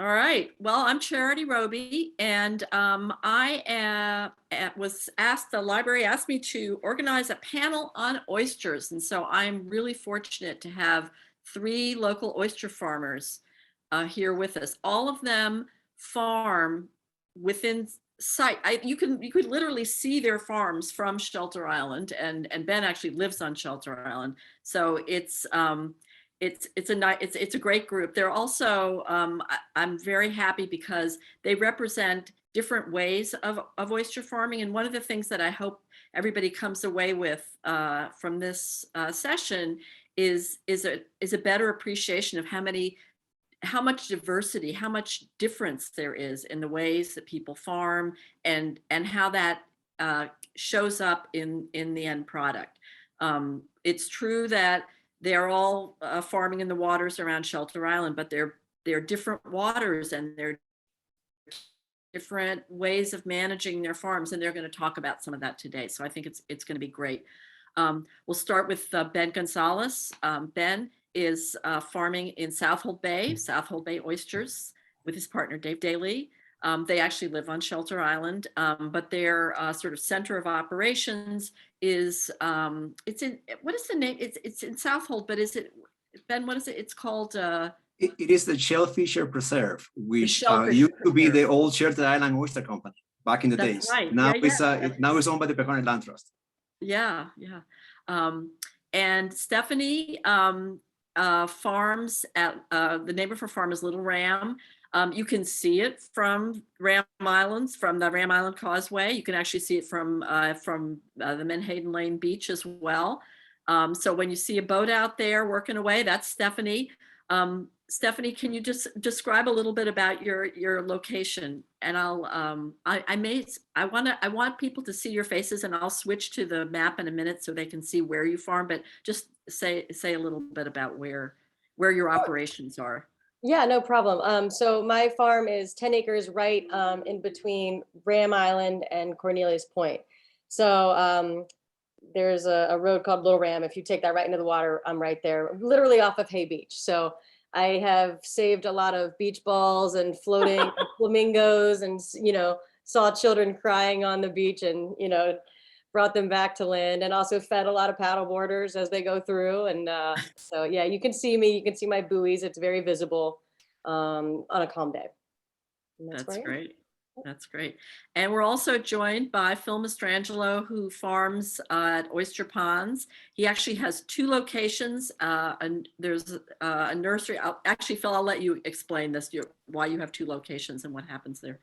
All right. Well, I'm Charity Robey, and was asked, the library asked me to organize a panel on oysters. And so I'm really fortunate to have three local oyster farmers here with us. All of them farm within sight. You could literally see their farms from Shelter Island, and Ben actually lives on Shelter Island. So it's a great group. They're also I'm very happy because they represent different ways of oyster farming. And one of the things that I hope everybody comes away with from this session is a better appreciation of how much diversity, how much difference there is in the ways that people farm, and how that shows up in the end product. It's true that they're all farming in the waters around Shelter Island, but they're different waters, and they're different ways of managing their farms, and they're going to talk about some of that today. So I think it's going to be great. We'll start with Ben Gonzalez. Ben is farming in Southold Bay Oysters, with his partner Dave Daly. They actually live on Shelter Island, but their sort of center of operations is it's in, what is the name? It's in Southold, but is it, Ben? What is it? It's called. It is the Shellfisher Preserve, which Shellfish used to be Preserve. the old Shelter Island Oyster Company back in the That's days. right. Now Yeah. now it's owned by the Peconic Land Trust. Yeah. And Stefanie farms at the name of her farm is Little Ram. You can see it from Ram Islands, from the Ram Island Causeway. You can actually see it from the Menhaden Lane Beach as well. So when you see a boat out there working away, that's Stefanie. Stefanie, can you just describe a little bit about your location? And I want people to see your faces, and I'll switch to the map in a minute so they can see where you farm, but just say a little bit about where your operations are. Yeah, no problem. So my farm is 10 acres right in between Ram Island and Cornelius Point. So there's a road called Little Ram. If you take that right into the water, I'm right there, literally off of Hay Beach. So I have saved a lot of beach balls and floating flamingos, and saw children crying on the beach, and brought them back to land, and also fed a lot of paddle boarders as they go through. And so yeah, you can see me, you can see my buoys. It's very visible on a calm day. That's great. That's great. And we're also joined by Phil Mastrangelo, who farms at Oysterponds. He actually has two locations, and there's a nursery. Actually, Phil, I'll let you explain this, why you have two locations and what happens there.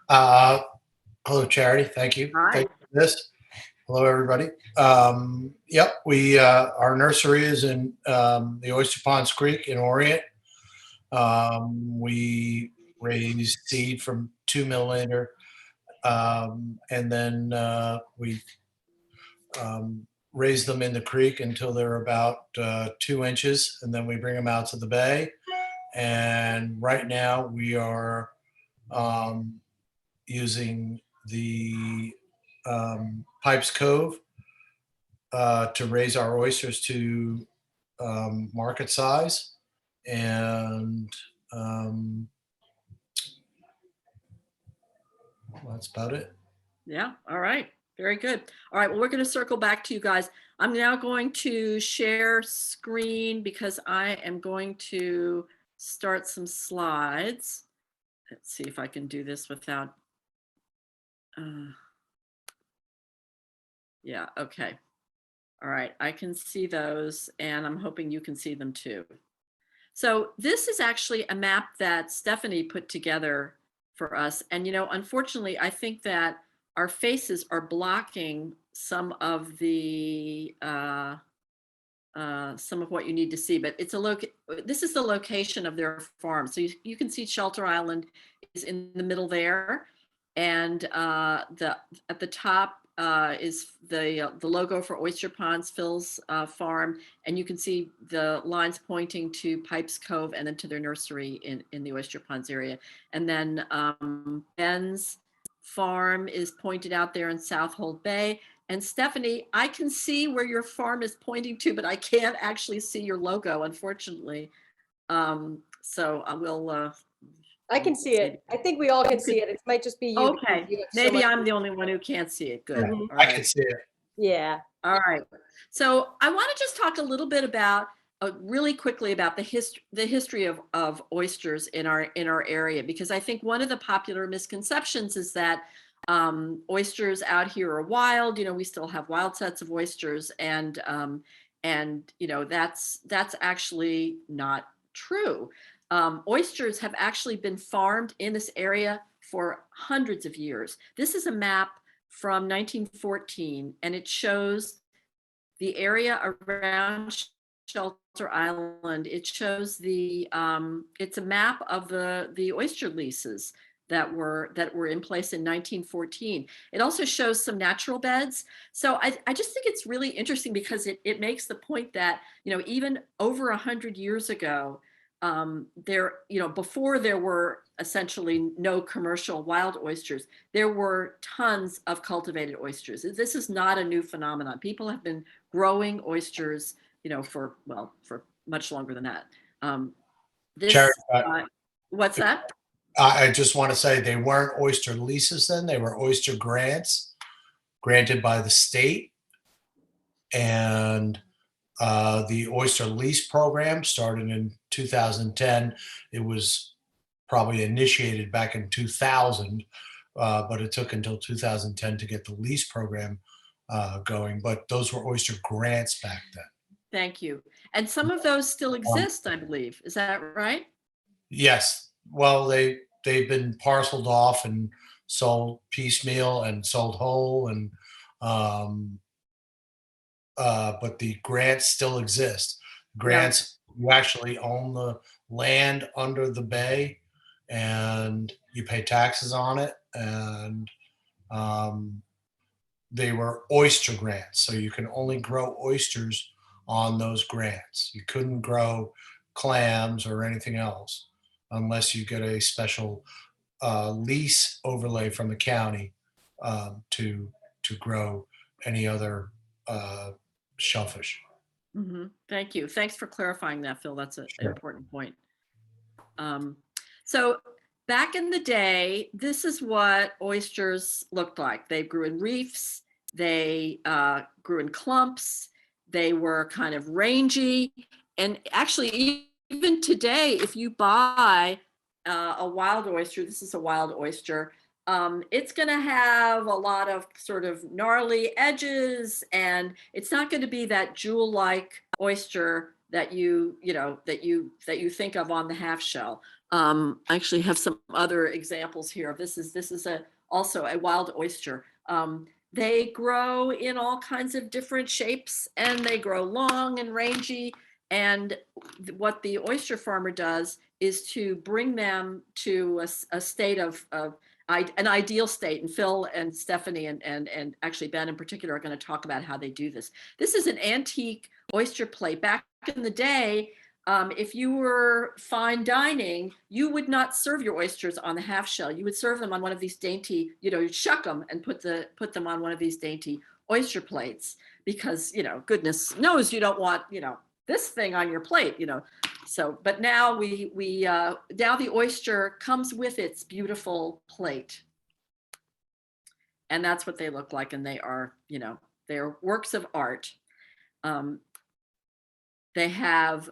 Hello, Charity. Thank you. Hi. Thank you for this. Hello, everybody. Yep, our nursery is in the Oysterponds Creek in Orient. We raise seed from 2 millimeter, and then we raise them in the creek until they're about 2 inches, and then we bring them out to the bay. And right now we are using the Pipes Cove to raise our oysters to market size. And that's about it. Yeah. All right. Very good. All right. Well, we're going to circle back to you guys. I'm now going to share screen because I am going to start some slides. Let's see if I can do this without. Yeah. Okay. All right. I can see those, and I'm hoping you can see them too. So this is actually a map that Stefanie put together for us. And, unfortunately, I think that our faces are blocking some of the some of what you need to see, but this is the location of their farm. So you can see Shelter Island is in the middle there, and at the top is the logo for Oysterponds, Phil's farm, and you can see the lines pointing to Pipes Cove and then to their nursery in the Oysterponds area. And then Ben's farm is pointed out there in Southold Bay. And Stefanie, I can see where your farm is pointing to, but I can't actually see your logo, unfortunately. So I will. I can see it. I think we all can see it. It might just be you. because Okay, you have so maybe much- I'm the only one who can't see it. Good. Mhm. All I right. can see it. Yeah. All right. So I want to just talk a little bit about, really quickly about the history of oysters in our area, because I think one of the popular misconceptions is that oysters out here are wild. You know, we still have wild sets of oysters, and you know, that's actually not true. Oysters have actually been farmed in this area for hundreds of years. This is a map from 1914, and it shows the area around Shelter Island. It shows it's a map of the oyster leases that were in place in 1914. It also shows some natural beds. So I just think it's really interesting because it makes the point that, you know, even over 100 years ago, there, you know, before there were essentially no commercial wild oysters, there were tons of cultivated oysters. This is not a new phenomenon. People have been growing oysters, you know, for much longer than that. This, Cherry, what's that? I just want to say they weren't oyster leases then. They were oyster grants granted by the state. And the oyster lease program started in 2010. It was probably initiated back in 2000, but it took until 2010 to get the lease program going. But those were oyster grants back then. Thank you. And some of those still exist, I believe. Is that right? Yes. Well, they've been parceled off and sold piecemeal and sold whole, and but the grants still exist. Grants, you actually own the land under the bay, and you pay taxes on it, and they were oyster grants, so you can only grow oysters on those grants. You couldn't grow clams or anything else unless you get a special lease overlay from the county to grow any other shellfish. Thank you. Thanks for clarifying that, Phil. That's an Sure. important point. So back in the day, this is what oysters looked like. They grew in reefs. They grew in clumps. They were kind of rangy. And actually, even today, if you buy a wild oyster, this is a wild oyster, it's going to have a lot of sort of gnarly edges, and it's not going to be that jewel-like oyster that you think of on the half shell. I actually have some other examples here. This is also a wild oyster. They grow in all kinds of different shapes, and they grow long and rangy. And what the oyster farmer does is to bring them to a state of an ideal state. And Phil and Stefanie and actually Ben in particular are going to talk about how they do this. This is an antique oyster plate. Back in the day, if you were fine dining, you would not serve your oysters on the half shell. You would serve them on one of these dainty, you'd shuck them and put them on one of these dainty oyster plates, because, goodness knows you don't want, this thing on your plate, So, but now now the oyster comes with its beautiful plate. And that's what they look like. And they are, they're works of art. They have,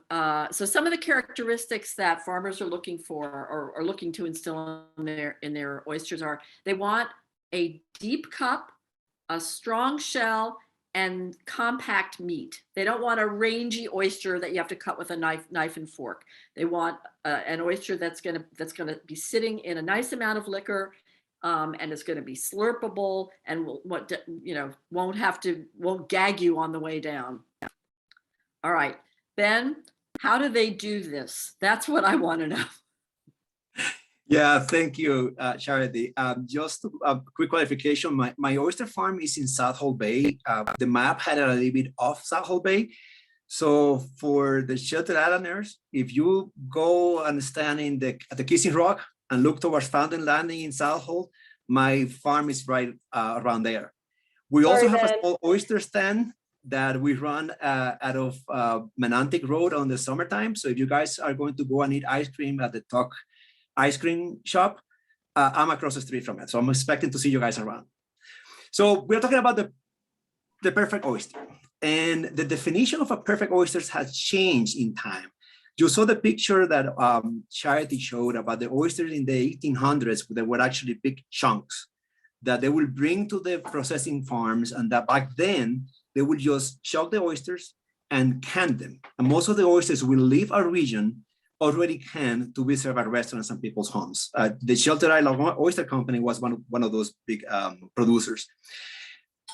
so some of the characteristics that farmers are looking for or looking to instill in their oysters are, they want a deep cup, a strong shell, and compact meat. They don't want a rangy oyster that you have to cut with a knife and fork. They want an oyster that's gonna be sitting in a nice amount of liquor, and it's going to be slurpable and won't gag you on the way down. All right, Ben, how do they do this? That's what I want to know. Yeah, thank you, Charity. Just a quick clarification. My oyster farm is in Southold Bay. The map had it a little bit off Southold Bay. So for the Shelter Islanders, if you go and stand at the Kissing Rock and look towards Fountain Landing in Southold, my farm is right around there. We also have a small oyster stand that we run out of Menantic Road on the summertime. So if you guys are going to go and eat ice cream at the Tuck ice cream shop, I'm across the street from it. So I'm expecting to see you guys around. So we're talking about the perfect oyster. And the definition of a perfect oyster has changed in time. You saw the picture that Charity showed about the oysters in the 1800s. They were actually big chunks that they will bring to the processing farms, and that back then they would just chuck the oysters and can them. And most of the oysters will leave our region already canned to be served at restaurants and people's homes. The Shelter Island Oyster Company was one of those big producers.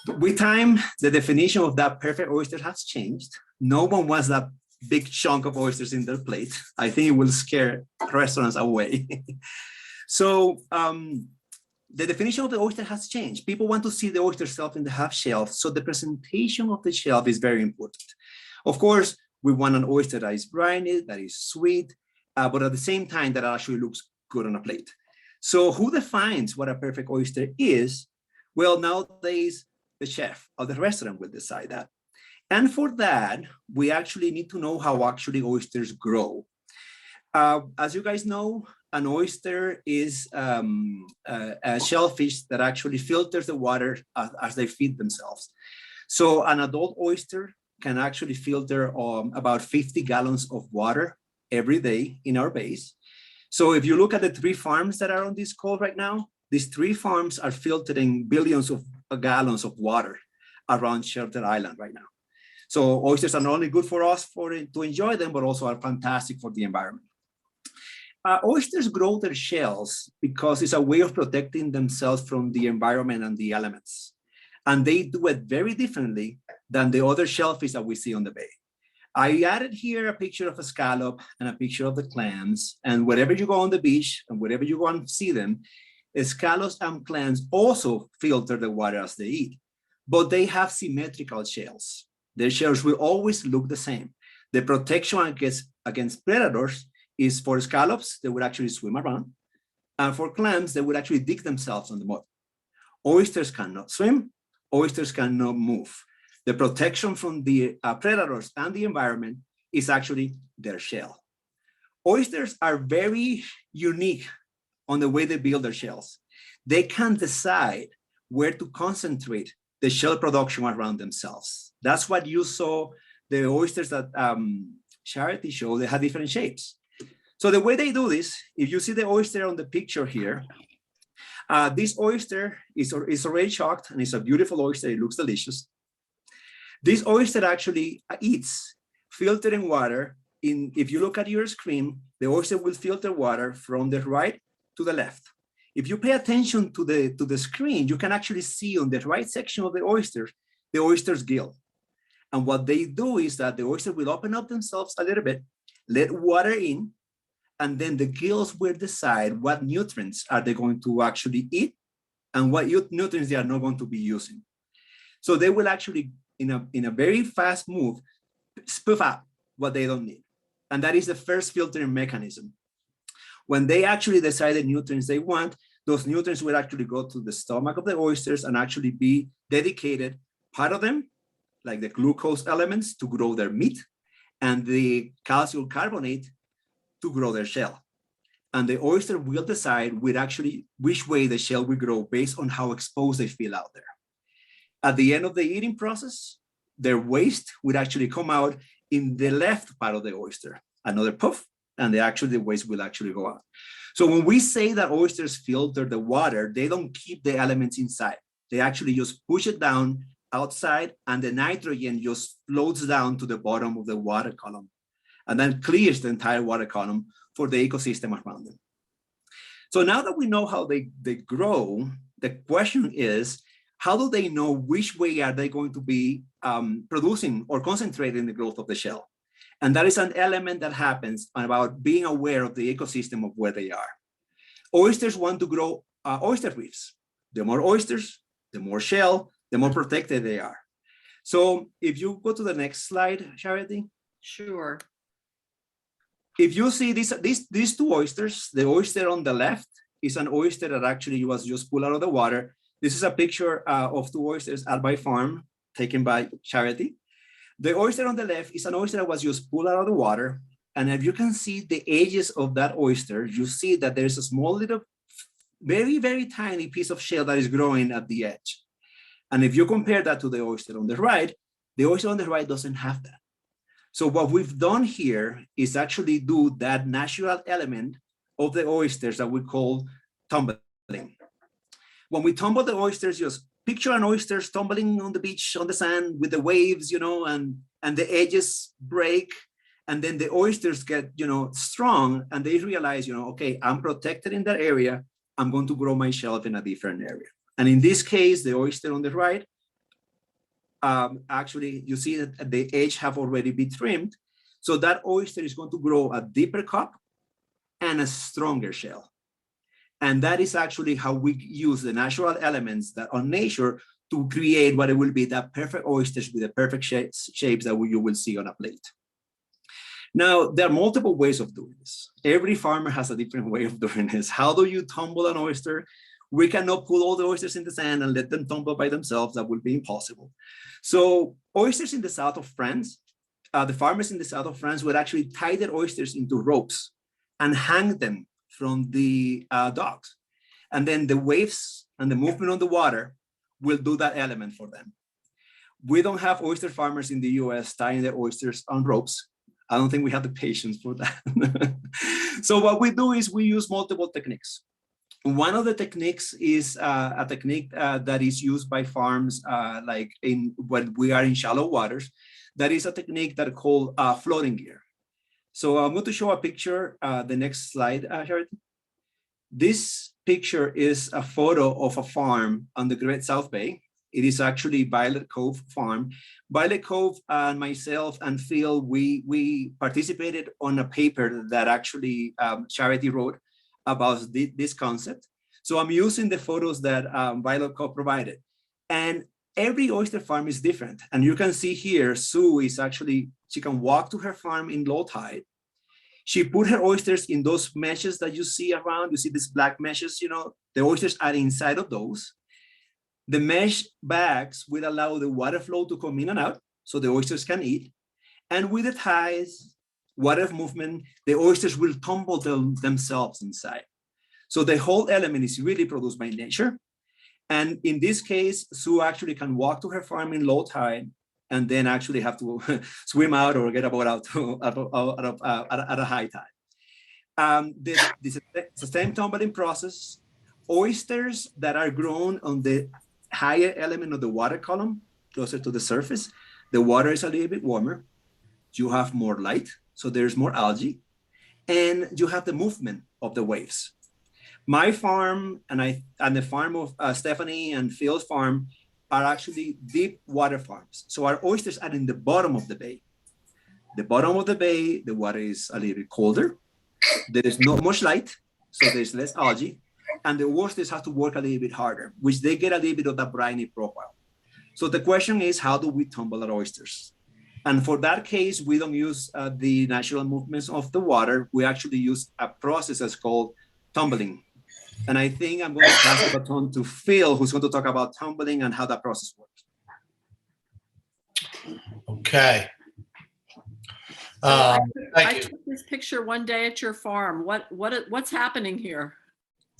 With time, the definition of that perfect oyster has changed. No one wants that big chunk of oysters in their plate. I think it will scare restaurants away. So the definition of the oyster has changed. People want to see the oyster shelf in the half shelf. So the presentation of the shelf is very important. Of course, we want an oyster that is briny, that is sweet, but at the same time that actually looks good on a plate. So who defines what a perfect oyster is? Well, nowadays, the chef of the restaurant will decide that. And for that, we actually need to know how actually oysters grow. As you guys know, an oyster is a shellfish that actually filters the water as they feed themselves. So an adult oyster can actually filter about 50 gallons of water every day in our bays. So if you look at the 3 farms that are on this call right now, these 3 farms are filtering billions of gallons of water around Shelter Island right now. So oysters are not only good for us to enjoy them, but also are fantastic for the environment. Oysters grow their shells because it's a way of protecting themselves from the environment and the elements. And they do it very differently than the other shellfish that we see on the bay. I added here a picture of a scallop and a picture of the clams. And wherever you go on the beach and wherever you go and see them, scallops and clams also filter the water as they eat, but they have symmetrical shells. Their shells will always look the same. The protection against predators is for scallops, they would actually swim around. And for clams, they would actually dig themselves on the mud. Oysters cannot swim, oysters cannot move. The protection from the predators and the environment is actually their shell. Oysters are very unique on the way they build their shells. They can decide where to concentrate the shell production around themselves. That's what you saw the oysters that Charity showed, they had different shapes. So the way they do this, if you see the oyster on the picture here, this oyster is already shocked and it's a beautiful oyster, it looks delicious. This oyster actually eats filtering water. If you look at your screen, the oyster will filter water from the right to the left. If you pay attention to the screen, you can actually see on the right section of the oyster's gill. And what they do is that the oyster will open up themselves a little bit, let water in, and then the gills will decide what nutrients are they going to actually eat and what nutrients they are not going to be using. So they will actually, in a very fast move, spoof out what they don't need. And that is the first filtering mechanism. When they actually decide the nutrients they want, those nutrients will actually go to the stomach of the oysters and actually be dedicated, part of them, like the glucose elements, to grow their meat, and the calcium carbonate to grow their shell. And the oyster will decide which way the shell will grow based on how exposed they feel out there. At the end of the eating process, their waste would actually come out in the left part of the oyster, another puff, and the waste will actually go out. So when we say that oysters filter the water, they don't keep the elements inside. They actually just push it down outside, and the nitrogen just floats down to the bottom of the water column and then clears the entire water column for the ecosystem around them. So now that we know how they grow, the question is, how do they know which way are they going to be producing or concentrating the growth of the shell? And that is an element that happens about being aware of the ecosystem of where they are. Oysters want to grow oyster reefs. The more oysters, the more shell, the more protected they are. So if you go to the next slide, Charity. Sure. If you see these 2 oysters, the oyster on the left is an oyster that actually was just pulled out of the water. This is a picture of 2 oysters at my farm taken by Charity. The oyster on the left is an oyster that was just pulled out of the water. And if you can see the edges of that oyster, you see that there's a small little, very, very tiny piece of shell that is growing at the edge. And if you compare that to the oyster on the right doesn't have that. So what we've done here is actually do that natural element of the oysters that we call tumbling. When we tumble the oysters, just picture an oyster tumbling on the beach, on the sand with the waves, you know, and the edges break. And then the oysters get, you know, strong, and they realize, you know, okay, I'm protected in that area. I'm going to grow my shelf in a different area. And in this case, the oyster on the right, actually, you see that the edge have already been trimmed. So that oyster is going to grow a deeper cup and a stronger shell. And that is actually how we use the natural elements that on nature to create what it will be that perfect oysters with the perfect shapes that you will see on a plate. Now, there are multiple ways of doing this. Every farmer has a different way of doing this. How do you tumble an oyster? We cannot put all the oysters in the sand and let them tumble by themselves. That would be impossible. So oysters in the south of France, the farmers in the south of France would actually tie their oysters into ropes and hang them from the docks. And then the waves and the movement on the water will do that element for them. We don't have oyster farmers in the US tying their oysters on ropes. I don't think we have the patience for that. So what we do is we use multiple techniques. One of the techniques is a technique that is used by farms like when we are in shallow waters. That is a technique that called floating gear. So I'm going to show a picture, the next slide, Charity. This picture is a photo of a farm on the Great South Bay. It is actually Violet Cove Farm. Violet Cove and myself and Phil, we participated on a paper that actually Charity wrote about this concept. So I'm using the photos that Violet Cove provided. And every oyster farm is different. And you can see here, Sue is actually, she can walk to her farm in low tide. She put her oysters in those meshes that you see around. You see these black meshes, you know, the oysters are inside of those. The mesh bags will allow the water flow to come in and out so the oysters can eat. And with the tides, water movement, the oysters will tumble themselves inside. So the whole element is really produced by nature. And in this case, Sue actually can walk to her farm in low tide and then actually have to swim out or get a boat out at a high tide. This is the same tumbling process. Oysters that are grown on the higher element of the water column, closer to the surface, the water is a little bit warmer. You have more light, so there's more algae, and you have the movement of the waves. My farm and the farm of Stefanie and Phil's farm are actually deep water farms. So our oysters are in the bottom of the bay. The bottom of the bay, the water is a little bit colder. There is not much light, so there's less algae. And the oysters have to work a little bit harder, which they get a little bit of that briny profile. So the question is, how do we tumble our oysters? And for that case, we don't use the natural movements of the water. We actually use a process that's called tumbling. And I think I'm going to pass the baton to Phil, who's going to talk about tumbling and how that process works. Okay. I Thank you. took this picture one day at your farm. What's happening here?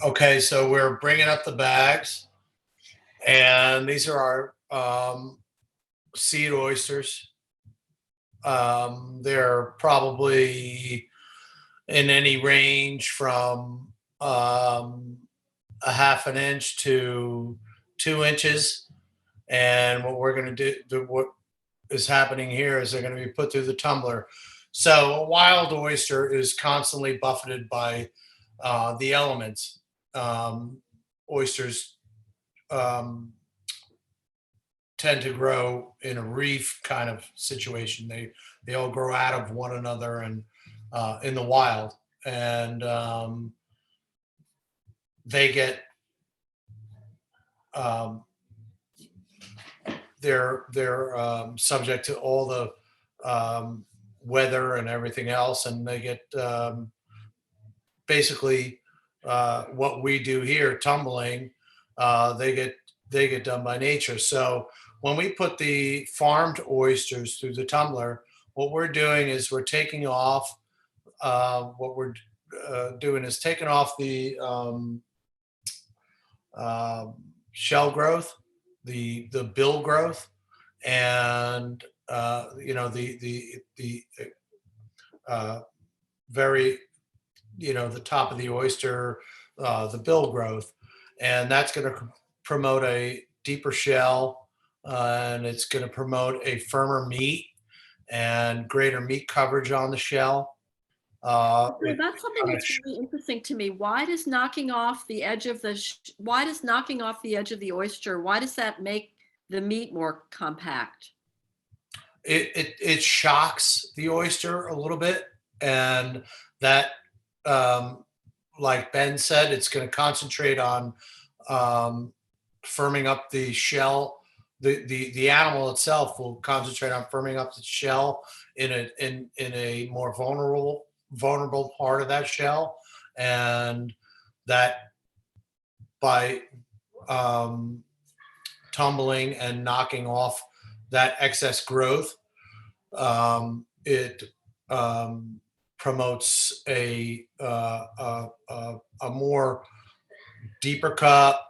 Okay, so we're bringing up the bags, and these are our seed oysters. They're probably in any range from a half an inch to 2 inches. And what we're going to do, what is happening here is they're going to be put through the tumbler. So a wild oyster is constantly buffeted by the elements. Oysters tend to grow in a reef kind of situation. They all grow out of one another and in the wild, and they get they're subject to all the weather and everything else, and they get basically what we do here, tumbling. They get done by nature. So when we put the farmed oysters through the tumbler, what we're doing is we're taking off, doing is taking off the shell growth, the bill growth, and the very, the top of the oyster, the bill growth, and that's going to promote a deeper shell, and it's going to promote a firmer meat and greater meat coverage on the shell. So that's something that's really interesting to me. Why does knocking off the edge of the oyster, why does that make the meat more compact? It shocks the oyster a little bit, and that, like Ben said, it's going to concentrate on firming up the shell. The animal itself will concentrate on firming up the shell in a more vulnerable part of that shell, and that by tumbling and knocking off that excess growth, it promotes a more deeper cut,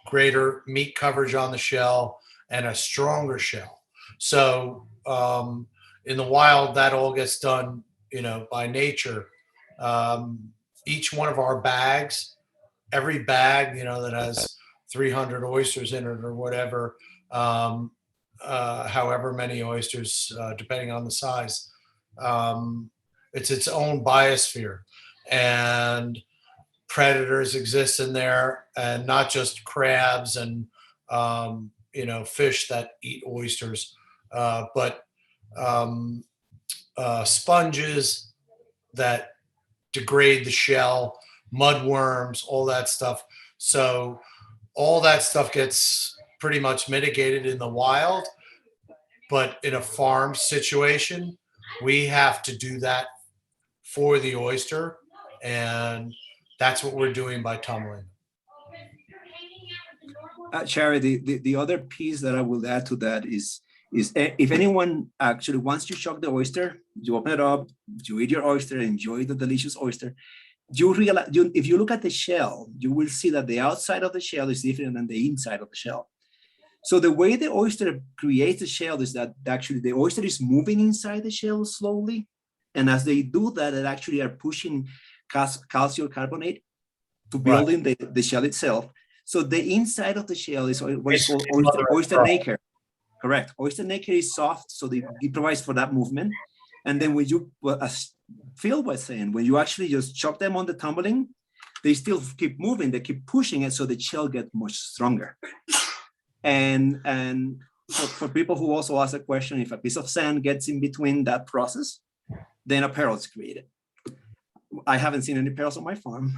greater meat coverage on the shell, and a stronger shell. So in the wild, that all gets done, by nature. Each one of our bags, every bag, that has 300 oysters in it or whatever, however many oysters, depending on the size, it's its own biosphere, and predators exist in there, and not just crabs and fish that eat oysters, but sponges that degrade the shell, mudworms, all that stuff. So all that stuff gets pretty much mitigated in the wild, but in a farm situation, we have to do that for the oyster, and that's what we're doing by tumbling. Charity, the other piece that I will add to that is if anyone actually, once you shock the oyster, you open it up, you eat your oyster, enjoy the delicious oyster, you realize, if you look at the shell, you will see that the outside of the shell is different than the inside of the shell. So the way the oyster creates the shell is that actually the oyster is moving inside the shell slowly. And as they do that, they actually are pushing calcium carbonate to building the shell itself. So the inside of the shell is what is called oyster nacre. Correct. Oyster nacre is soft, so it provides for that movement. And then when you, as Phil was saying, when you actually just chop them on the tumbling, they still keep moving, they keep pushing it, so the shell gets much stronger. And for people who also ask a question, if a piece of sand gets in between that process, then a pearl is created. I haven't seen any pearls on my farm.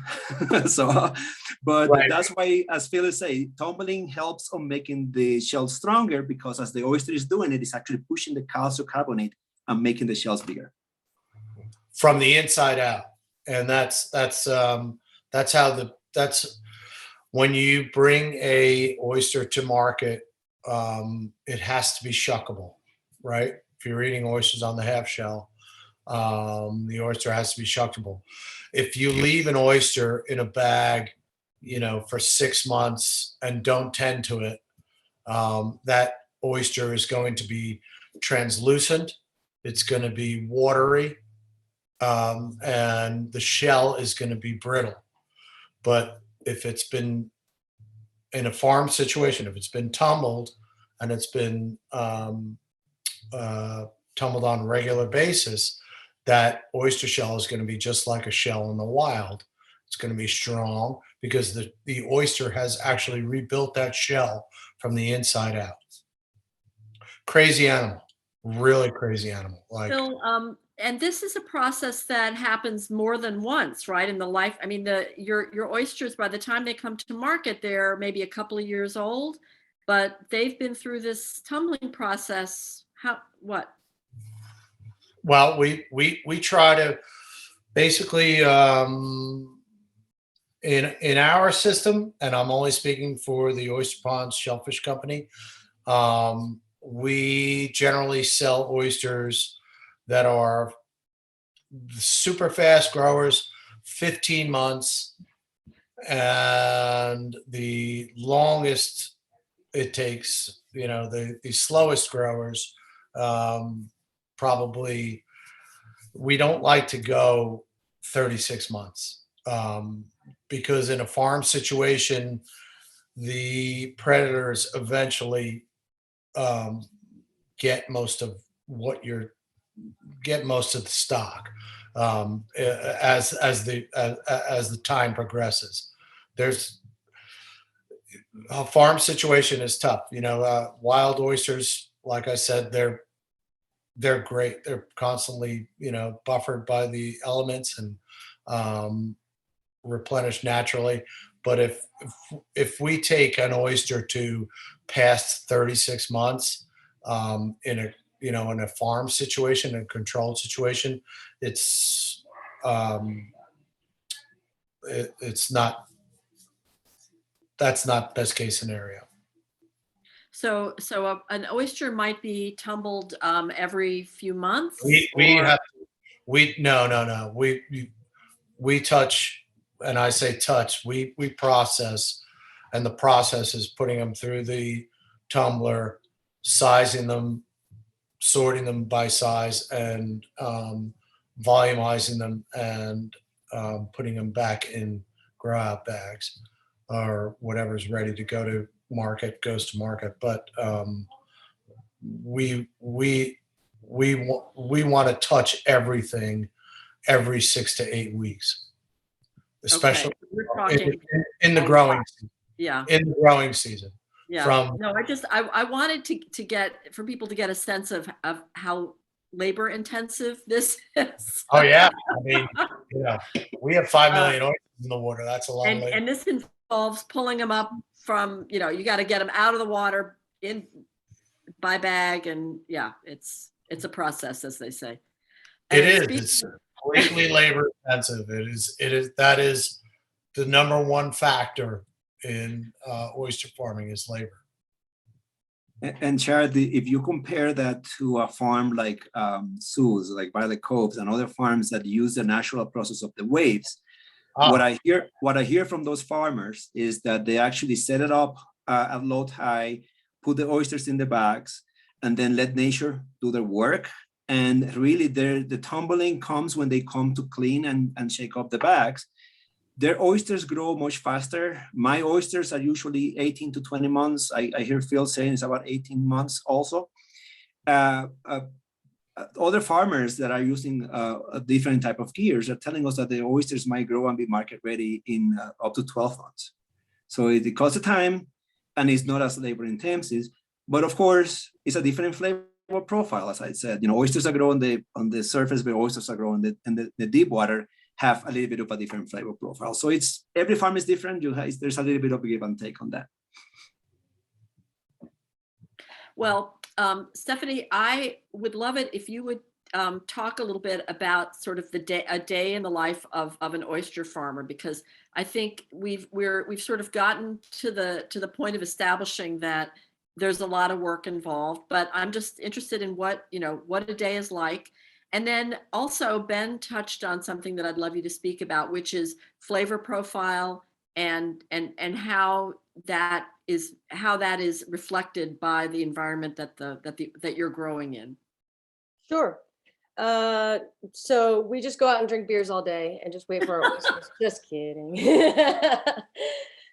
But that's why, as Phil is saying, tumbling helps on making the shell stronger, because as the oyster is doing it, it's actually pushing the calcium carbonate and making the shells bigger. From the inside out. And that's when you bring a oyster to market, it has to be shuckable, right? If you're eating oysters on the half shell, the oyster has to be shuckable. If you leave an oyster in a bag, for 6 months and don't tend to it, that oyster is going to be translucent. It's going to be watery, and the shell is going to be brittle. But if it's been in a farm situation, if it's been tumbled and it's been tumbled on a regular basis, that oyster shell is going to be just like a shell in the wild. It's going to be strong because the oyster has actually rebuilt that shell from the inside out. Crazy animal, really crazy animal. So, and this is a process that happens more than once, right? In the life, I mean, your oysters, by the time they come to market, they're maybe a couple of years old, but they've been through this tumbling process. What? Well, we try to basically in our system, and I'm only speaking for the Oysterponds Shellfish Company, We generally sell oysters that are super fast growers, 15 months, and the longest it takes, the slowest growers, probably, we don't like to go 36 months, because in a farm situation, the predators eventually get most of the stock, as the time progresses. There's a farm situation is tough. Wild oysters, like I said, they're great. They're constantly, buffered by the elements and replenished naturally. But if we take an oyster to past 36 months, in a farm situation, a controlled situation, it's that's not best case scenario. So an oyster might be tumbled every few months. No. We touch, and I say touch, we process, and the process is putting them through the tumbler, sizing them, sorting them by size, and volumizing them, and putting them back in grow out bags, or whatever's ready to go to market goes to market. But we want to touch everything every 6 to 8 weeks, especially Okay. We're talking, in the growing season. yeah. In the growing season. Yeah. No, I wanted to get, for people to get a sense of how labor intensive this is. Oh yeah. I mean, we have 5 million oysters in the water. That's a lot of labor. And this involves pulling them up from, you got to get them out of the water in by bag. And yeah, it's a process, as they say. It is. It's completely labor intensive. That is the number one factor in oyster farming is labor. And Charity, if you compare that to a farm like Sue's, like Violet Coves, and other farms that use the natural process of the waves, what I hear from those farmers is that they actually set it up at low tide, put the oysters in the bags, and then let nature do their work. And really, the tumbling comes when they come to clean and shake up the bags. Their oysters grow much faster. My oysters are usually 18 to 20 months. I hear Phil saying it's about 18 months also. Other farmers that are using a different type of gears are telling us that the oysters might grow and be market ready in up to 12 months. So it costs time and it's not as labor intensive, but of course it's a different flavor profile. As I said, oysters are growing on the surface, but oysters are growing in the deep water have a little bit of a different flavor profile. So every farm is different. There's a little bit of a give and take on that. Well, Stefanie, I would love it if you would talk a little bit about sort of a day in the life of an oyster farmer, because I think we've sort of gotten to the point of establishing that there's a lot of work involved, but I'm just interested in what a day is like. And then also Ben touched on something that I'd love you to speak about, which is flavor profile and how that is reflected by the environment that you're growing in. Sure. So we just go out and drink beers all day and just wait for our oysters. Just kidding.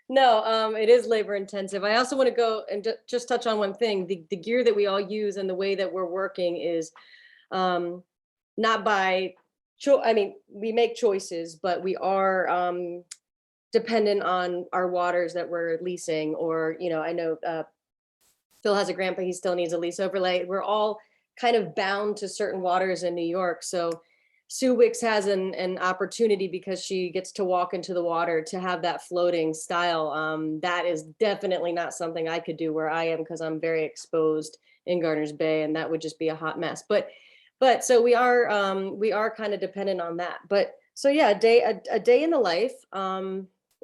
No, it is labor intensive. I also want to go and just touch on one thing. The gear that we all use and the way that we're working is not by I mean, we make choices, but we are dependent on our waters that we're leasing, or, I know Phil has a grant, but he still needs a lease overlay. We're all kind of bound to certain waters in New York. So Sue Wicks has an opportunity, because she gets to walk into the water, to have that floating style. That is definitely not something I could do where I am, because I'm very exposed in Garner's Bay, and that would just be a hot mess. But so we are kind of dependent on that. But so yeah, a day in the life.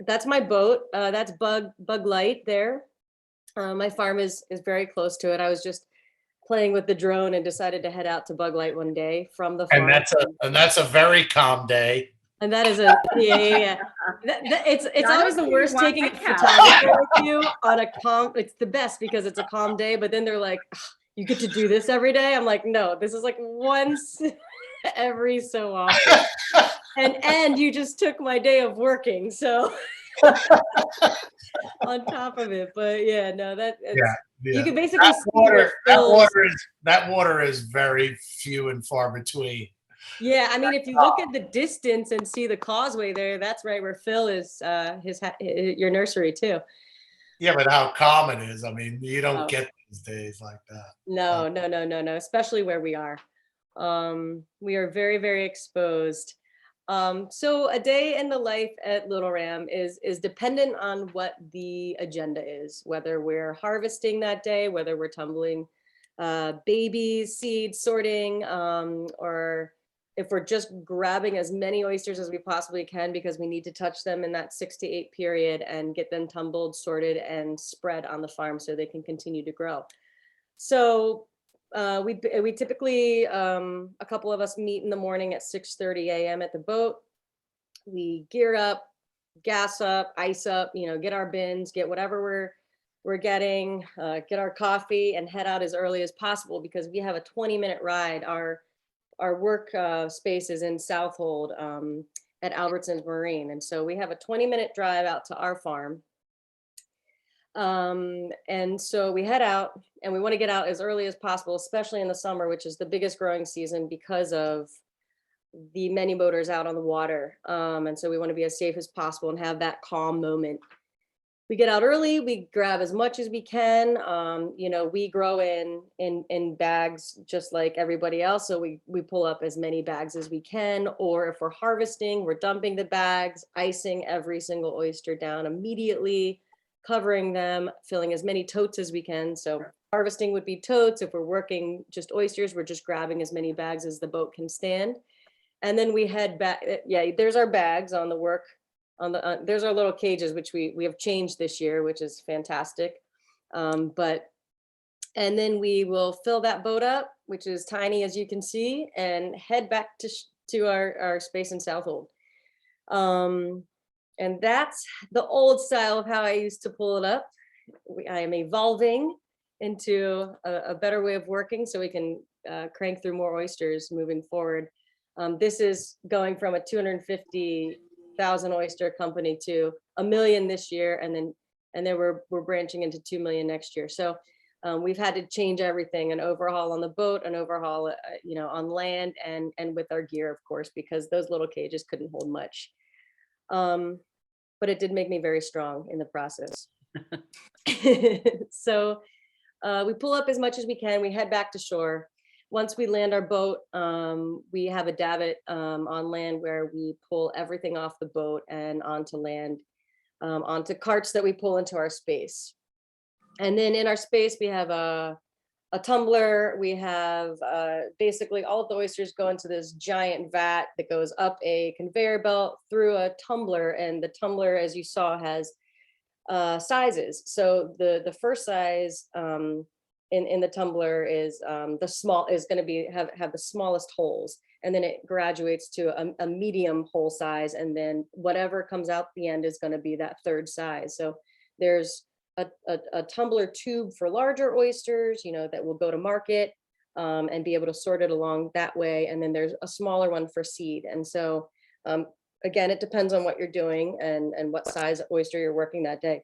That's my boat. That's Bug Light there. My farm is very close to it. I was just playing with the drone and decided to head out to bug light one day from the farm. And that's a very calm day. And that is a yeah. It's I always don't the see worst why taking a not. photographer with you on a calm. It's the best because it's a calm day. But then they're like, "Ugh, you get to do this every day." I'm like, no, this is like once every so often. And you just took my day of working, so on top of it. But yeah, no, it's, Yeah, you yeah. can basically see Water, where that water is very few and far between. yeah, I mean, if you look at the distance and see the causeway there, that's right where Phil is, your nursery too. Yeah, but how calm it is. I mean, you don't Oh. get these days like that. No, no, no, no, no, especially where we are. We are very, very exposed. So a day in the life at Little Ram is dependent on what the agenda is, whether we're harvesting that day, whether we're tumbling babies, seeds, sorting, or if we're just grabbing as many oysters as we possibly can because we need to touch them in that 6 to 8 period and get them tumbled, sorted, and spread on the farm so they can continue to grow. So we typically, a couple of us meet in the morning at 6:30 a.m. at the boat. We gear up, gas up, ice up, get our bins, get whatever we're getting, get our coffee, and head out as early as possible because we have a 20-minute ride. Our work space is in Southold at Albertsons Marine, and so we have a 20-minute drive out to our farm. And so we head out and we want to get out as early as possible, especially in the summer, which is the biggest growing season because of the many boaters out on the water. And so we want to be as safe as possible and have that calm moment. We get out early, we grab as much as we can. We grow in bags just like everybody else. So we pull up as many bags as we can, or if we're harvesting, we're dumping the bags, icing every single oyster down immediately, covering them, filling as many totes as we can. So harvesting would be totes. If we're working just oysters, we're just grabbing as many bags as the boat can stand. And then we head back. Yeah, there's our bags on the work. There's our little cages, which we have changed this year, which is fantastic. And then we will fill that boat up, which is tiny as you can see, and head back to our space in Southold. And that's the old style of how I used to pull it up. I am evolving into a better way of working so we can crank through more oysters moving forward. This is going from a 250,000 oyster company to 1 million this year, and then we're branching into 2 million next year. So we've had to change everything, an overhaul on the boat, an overhaul on land, and with our gear, of course, because those little cages couldn't hold much. But it did make me very strong in the process. So we pull up as much as we can. We head back to shore. Once we land our boat, we have a davit on land where we pull everything off the boat and onto land, onto carts that we pull into our space. And then in our space, we have a tumbler. We have basically all of the oysters go into this giant vat that goes up a conveyor belt through a tumbler. And the tumbler, as you saw, has sizes. So the first size in the tumbler is going to have the smallest holes, and then it graduates to a medium hole size, and then whatever comes out the end is going to be that third size. So there's a tumbler tube for larger oysters, that will go to market and be able to sort it along that way, and then there's a smaller one for seed. And so again, it depends on what you're doing and what size oyster you're working that day,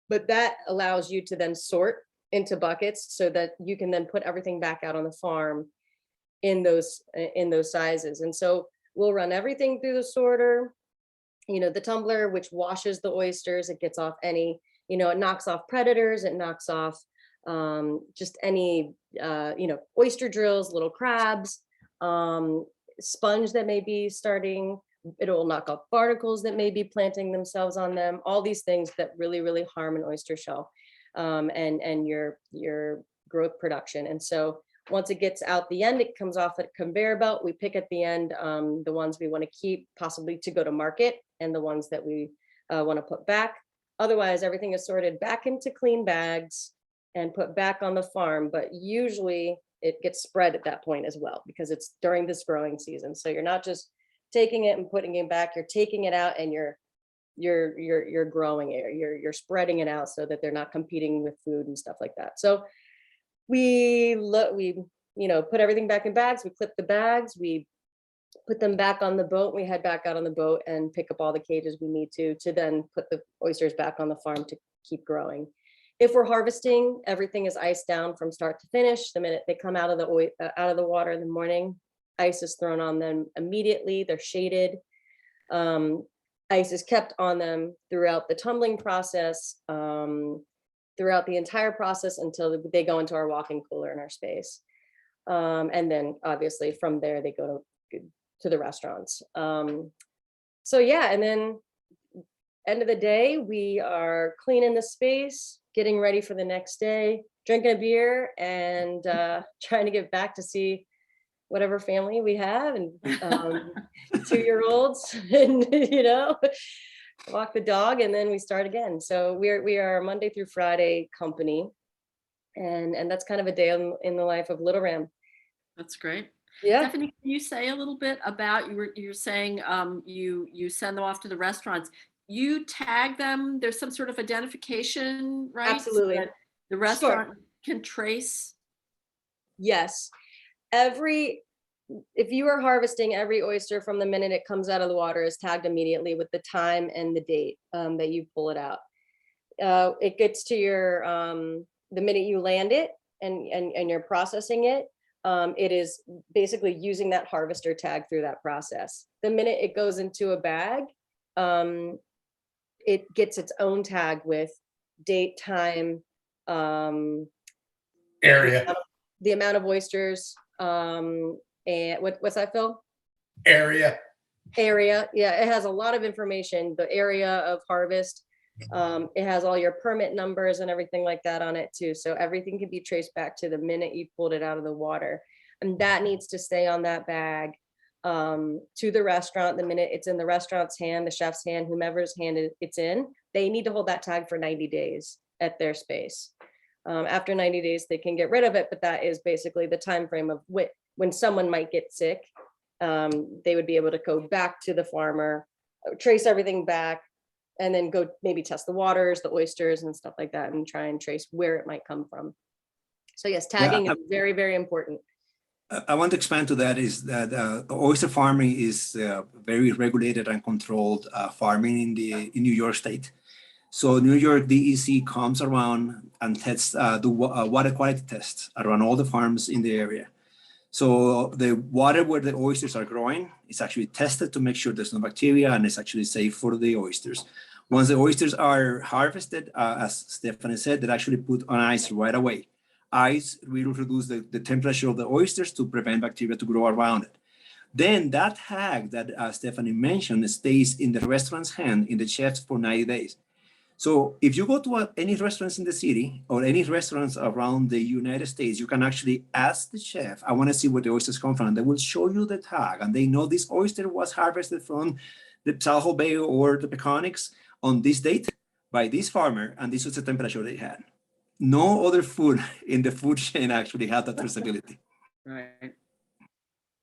but that allows you to then sort into buckets so that you can then put everything back out on the farm in those sizes. And so we'll run everything through the sorter, the tumbler, which washes the oysters. It gets off any, it knocks off predators, it knocks off just any, oyster drills, little crabs, sponge that may be starting. It will knock off barnacles that may be planting themselves on them, all these things that really, really harm an oyster shell and your growth production. And so once it gets out the end, it comes off a conveyor belt. We pick at the end the ones we want to keep, possibly to go to market, and the ones that we want to put back. Otherwise, everything is sorted back into clean bags, and put back on the farm, but usually it gets spread at that point as well, because it's during this growing season. So you're not just taking it and putting it back, you're taking it out and you're growing it, you're spreading it out so that they're not competing with food and stuff like that. So we put everything back in bags, we clip the bags, we put them back on the boat, we head back out on the boat and pick up all the cages we need to then put the oysters back on the farm to keep growing. If we're harvesting, everything is iced down from start to finish. The minute they come out of the water in the morning, ice is thrown on them immediately. They're shaded. Ice is kept on them throughout the tumbling process, throughout the entire process until they go into our walk-in cooler in our space. And then obviously from there, they go to the restaurants. So yeah, and then end of the day, we are cleaning the space, getting ready for the next day, drinking a beer and trying to get back to see whatever family we have and 2-year-olds and, walk the dog and then we start again. So we are a Monday through Friday company. And that's kind of a day in the life of Little Ram. That's great. Yeah. Stefanie, can you say a little bit about, you're saying you send them off to the restaurants. You tag them, there's some sort of identification, right? Absolutely. So that the restaurant can trace. Yes. If you are harvesting, every oyster from the minute it comes out of the water is tagged immediately with the time and the date that you pull it out. It gets to your, the minute you land it and you're processing it, it is basically using that harvester tag through that process. The minute it goes into a bag, it gets its own tag with date, time, Area. the amount of oysters, and what's that, Phil? Area. Area. Yeah, it has a lot of information. The area of harvest. It has all your permit numbers and everything like that on it too. So everything can be traced back to the minute you pulled it out of the water. And that needs to stay on that bag to the restaurant. The minute it's in the restaurant's hand, the chef's hand, whomever's hand it's in, they need to hold that tag for 90 days at their space. After 90 days, they can get rid of it, but that is basically the time frame of when someone might get sick. They would be able to go back to the farmer, trace everything back, and then go maybe test the waters, the oysters and stuff like that, and try and trace where it might come from. So yes, tagging is very, very important. I want to expand to that is that oyster farming is very regulated and controlled farming in New York State. So New York DEC comes around and tests the water quality tests around all the farms in the area. So the water where the oysters are growing is actually tested to make sure there's no bacteria and it's actually safe for the oysters. Once the oysters are harvested, as Stefanie said, they're actually put on ice right away. Ice will reduce the temperature of the oysters to prevent bacteria to grow around it. Then that tag that Stefanie mentioned stays in the restaurant's hand, in the chef's for 90 days. So if you go to any restaurants in the city or any restaurants around the United States, you can actually ask the chef, I want to see where the oysters come from. They will show you the tag and they know this oyster was harvested from the Southold Bay or the Peconics on this date by this farmer, and this was the temperature they had. No other food in the food chain actually had that traceability. Right.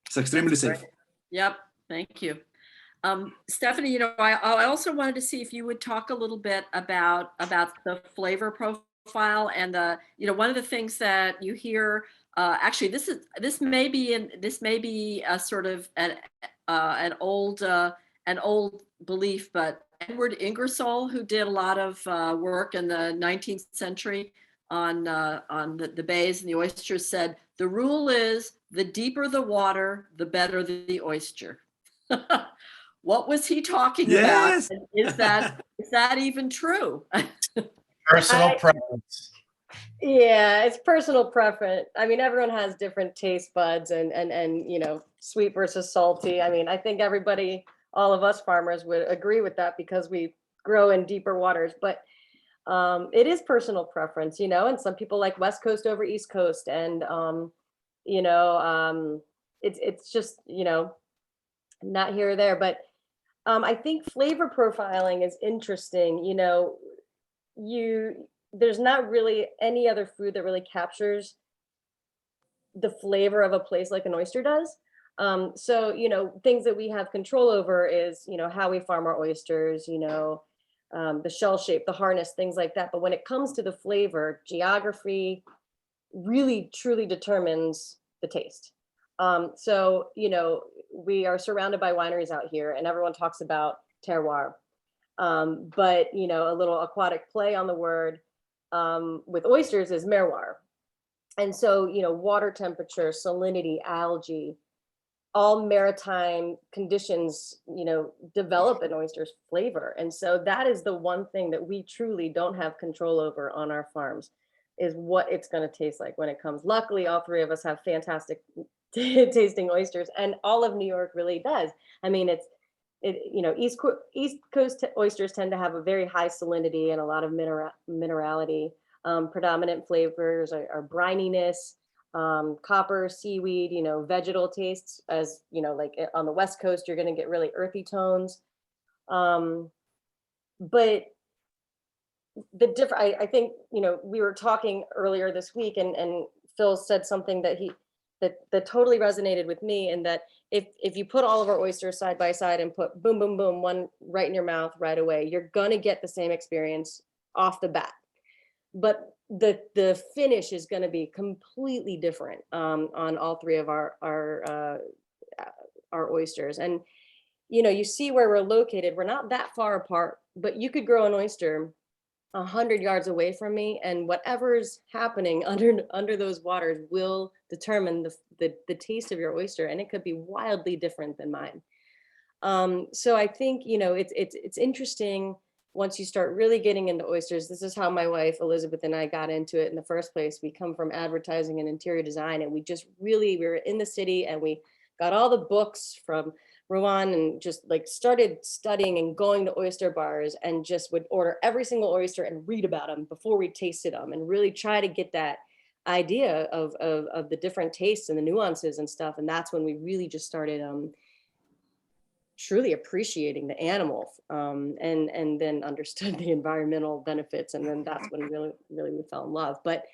It's extremely safe. Yep. Thank you. Stefanie, I also wanted to see if you would talk a little bit about the flavor profile and one of the things that you hear. Actually, this may be a sort of an old belief, but Edward Ingersoll, who did a lot of work in the 19th century on the bays and the oysters, said the rule is the deeper the water, the better the oyster. What was he talking about? And is that even true? Personal preference. Yeah, it's personal preference. I mean, everyone has different taste buds and sweet versus salty. I mean, I think all of us farmers would agree with that because we grow in deeper waters, but it is personal preference, and some people like West Coast over East Coast, and it's just, not here or there, but there's not really any other food that really captures the flavor of a place like an oyster does. So, you know, things that we have control over is, you know, how we farm our oysters, you know, the shell shape, the hardness, things like that. But when it comes to the flavor, geography really truly determines the taste. So, you know, we are surrounded by wineries out here and everyone talks about terroir. But, you know, a little aquatic play on the word with oysters is merroir. And so, you know, water temperature, salinity, algae, all maritime conditions, you know, develop an oyster's flavor. And so that is the one thing that we truly don't have control over on our farms, is what it's going to taste like when it comes. Luckily, all three of us have fantastic tasting oysters, and all of New York really does. I mean, you know, East Coast oysters tend to have a very high salinity and a lot of minerality. Predominant flavors are brininess, copper, seaweed, you know, vegetal tastes. As you know, like on the West Coast, you're going to get really earthy tones. But the different, I think, you know, we were talking earlier this week, and Phil said something that that totally resonated with me, and that if you put all of our oysters side by side and put boom, boom, boom, one right in your mouth right away, you're gonna get the same experience off the bat. But the finish is going to be completely different on all three of our oysters. And you know, you see where we're located. We're not that far apart, but you could grow an oyster 100 yards away from me, and whatever's happening under those waters will determine the taste of your oyster, and it could be wildly different than mine. So I think, you know, it's interesting. Once you start really getting into oysters, this is how my wife Elizabeth and I got into it in the first place. We come from advertising and interior design, and we were in the city, and we got all the books from Rowan and just like started studying and going to oyster bars, and just would order every single oyster and read about them before we tasted them, and really try to get that idea of the different tastes and the nuances and stuff. And that's when we really just started truly appreciating the animal, and then understood the environmental benefits, and then that's when really we fell in love. But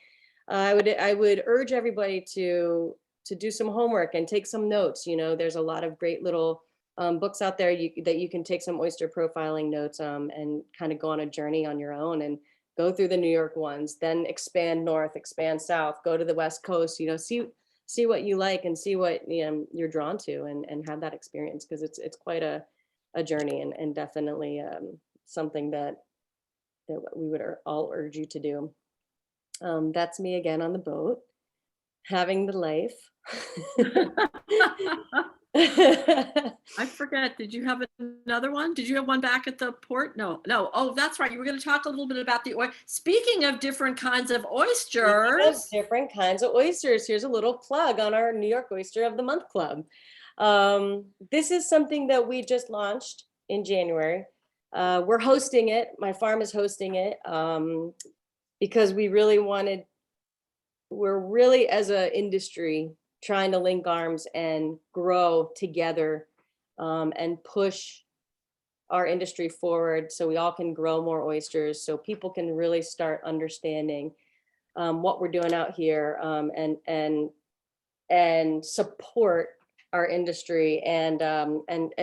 I would urge everybody to do some homework and take some notes. You know, there's a lot of great little books out there that you can take some oyster profiling notes and kind of go on a journey on your own, and go through the New York ones, then expand north, expand south, go to the West Coast, you know, see what you like, and see what, you know, you're drawn to, and have that experience, because it's quite a journey, and definitely something that we would all urge you to do. That's me again on the boat, having the life. I forget, did you have another one? Did you have one back at the port? No. Oh, that's right. You were going to talk a little bit about the oil. Speaking of different kinds of oysters. Different kinds of oysters. Here's a little plug on our New York Oyster of the Month Club. This is something that we just launched in January. We're hosting it. My farm is hosting it because we're really, as an industry, trying to link arms and grow together, and push our industry forward, so we all can grow more oysters, so people can really start understanding what we're doing out here, and support our industry, and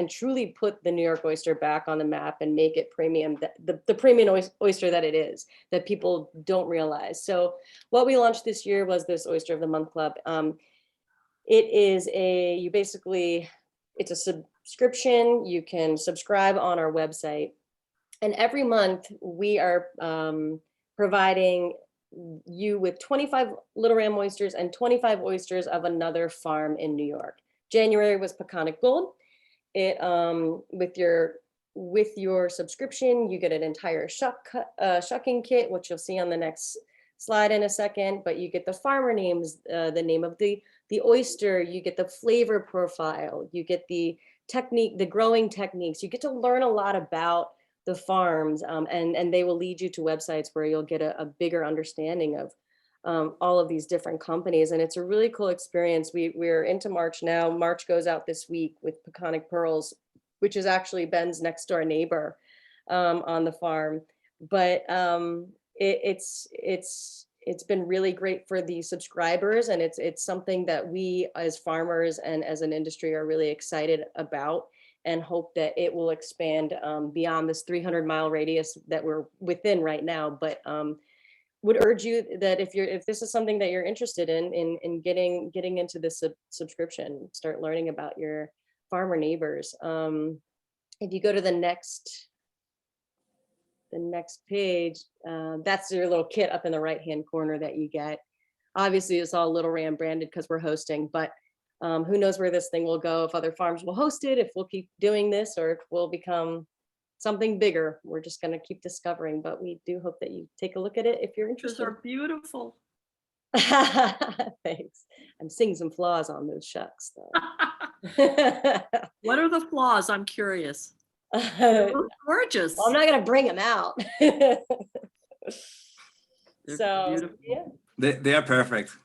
truly put the New York oyster back on the map and make it premium, the premium oyster that it is, that people don't realize. So what we launched this year was this Oyster of the Month Club. It is it's a subscription. You can subscribe on our website, and every month we are providing you with 25 Little Ram oysters and 25 oysters of another farm in New York. January was Peconic Gold. It with your subscription, you get an entire shucking kit, which you'll see on the next slide in a second. But you get the farmer names, the name of the oyster, you get the flavor profile, you get the technique, the growing techniques. You get to learn a lot about the farms, and they will lead you to websites where you'll get a bigger understanding of all of these different companies. And it's a really cool experience. We're into March now. March goes out this week with Peconic Pearls, which is actually Ben's next door neighbor on the farm. But it's been really great for the subscribers, and it's something that we as farmers and as an industry are really excited about, and hope that it will expand beyond this 300-mile radius that we're within right now. But would urge you that if this is something that you're interested in getting into this subscription, start learning about your farmer neighbors. If you go to the next page, that's your little kit up in the right-hand corner that you get. Obviously, it's all Little Ram branded because we're hosting, but who knows where this thing will go, if other farms will host it, if we'll keep doing this, or if we'll become something bigger. We're just going to keep discovering, but we do hope that you take a look at it if you're Those interested. are beautiful. Thanks. I'm seeing some flaws on those shucks, though. What are the flaws? I'm curious. They Well, look gorgeous. I'm not going to bring them out. They're So, beautiful. yeah. They are perfect.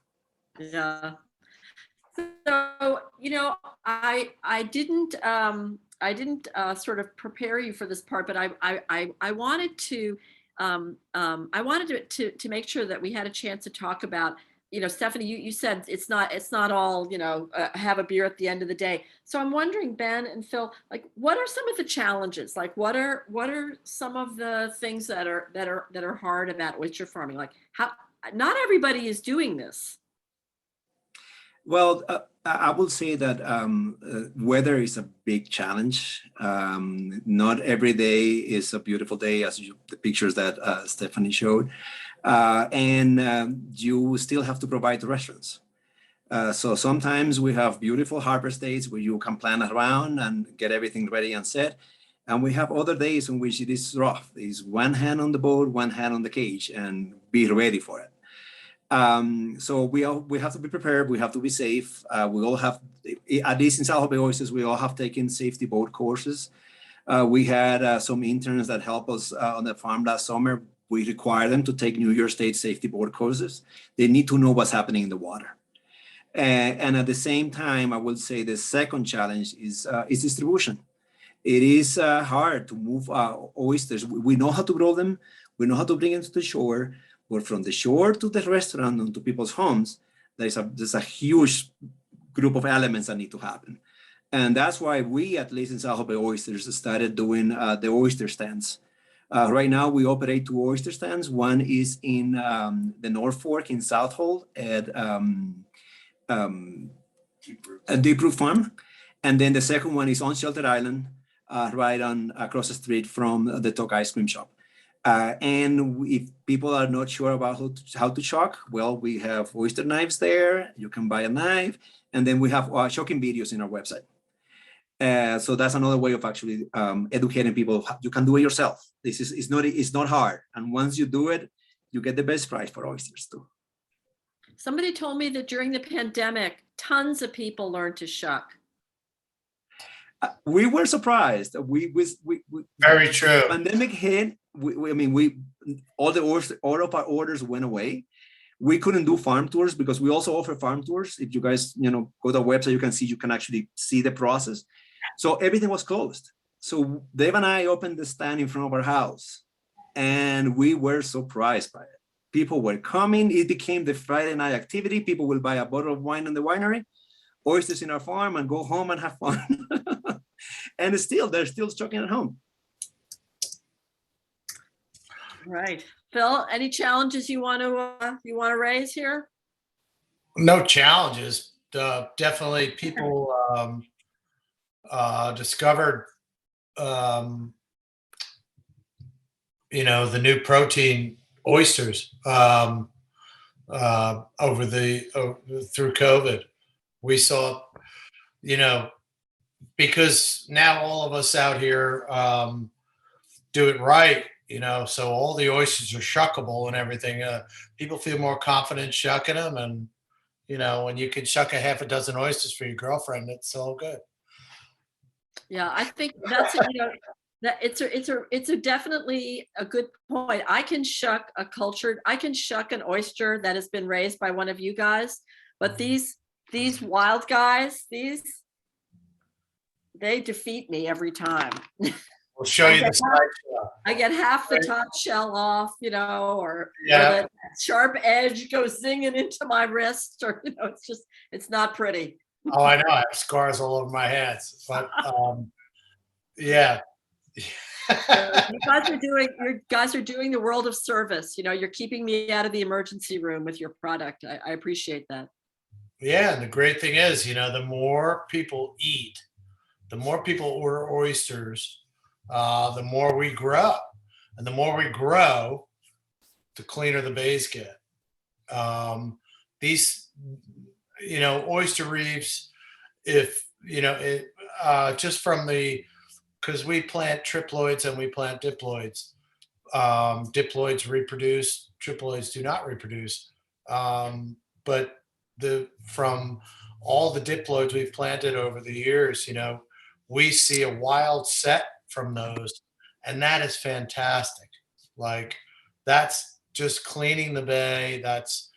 Yeah. So, I didn't sort of prepare you for this part, but I wanted to make sure that we had a chance to talk about, Stefanie, you said it's not all, have a beer at the end of the day. So I'm wondering, Ben and Phil, like, what are some of the challenges? Like, what are some of the things that are hard about oyster farming? Like, how not everybody is doing this. Well, I will say that weather is a big challenge. Not every day is a beautiful day, as the pictures that Stefanie showed. And you still have to provide the restaurants. So sometimes we have beautiful harvest days where you can plan around and get everything ready and set. And we have other days in which it is rough. It's one hand on the boat, one hand on the cage, and be ready for it. So we have to be prepared. We have to be safe. We all have, at least in Southold Bay Oysters, we all have taken safety boat courses. We had some interns that helped us on the farm last summer. We require them to take New York State safety boat courses. They need to know what's happening in the water. And at the same time, I would say the second challenge is distribution. It is hard to move oysters. We know how to grow them. We know how to bring them to the shore. But from the shore to the restaurant and to people's homes, there's a huge group of elements that need to happen. And that's why we, at least in Southold Bay Oysters, started doing the oyster stands. Right now, we operate 2 oyster stands. One is in the North Fork in Southold at Deep Brook Farm. And then the second one is on Shelter Island, right on across the street from the Talk Ice Cream Shop. And if people are not sure about how to shuck, well, we have oyster knives there. You can buy a knife. And then we have shucking videos in our website. So that's another way of actually educating people. You can do it yourself. It's not hard. And once you do it, you get the best price for oysters too. Somebody told me that during the pandemic, tons of people learned to shuck. We were surprised. Very true. Pandemic hit. All of our orders went away. We couldn't do farm tours because we also offer farm tours. If you guys, go to our website, you can actually see the process. So everything was closed. So Dave and I opened the stand in front of our house, and we were surprised by it. People were coming. It became the Friday night activity. People will buy a bottle of wine in the winery, oysters in our farm, and go home and have fun. And they're still shucking at home. Right. Phil, any challenges you want to raise here? No challenges. Definitely people discovered, the new protein oysters through COVID. We saw, because now all of us out here do it right, so all the oysters are shuckable and everything. People feel more confident shucking them, and when you can shuck a half a dozen oysters for your girlfriend, it's all good. Yeah, I think that's that it's a definitely a good point. I can shuck an oyster that has been raised by one of you guys, but these wild guys, they defeat me every time. We'll show you the slideshow. I get half the top shell off, or Yeah. the sharp edge goes zinging into my wrist, or it's not pretty. Oh, I know. I have scars all over my hands, but yeah. You guys are doing the world of service. You're keeping me out of the emergency room with your product. I appreciate that. Yeah, and the great thing is, the more people eat, the more people order oysters, the more we grow. And the more we grow, the cleaner the bays get. These, oyster reefs, if, just from because we plant triploids and we plant diploids. Diploids reproduce, triploids do not reproduce. But from all the diploids we've planted over the years, we see a wild set from those, and that is fantastic. Like, that's just cleaning the bay. That's,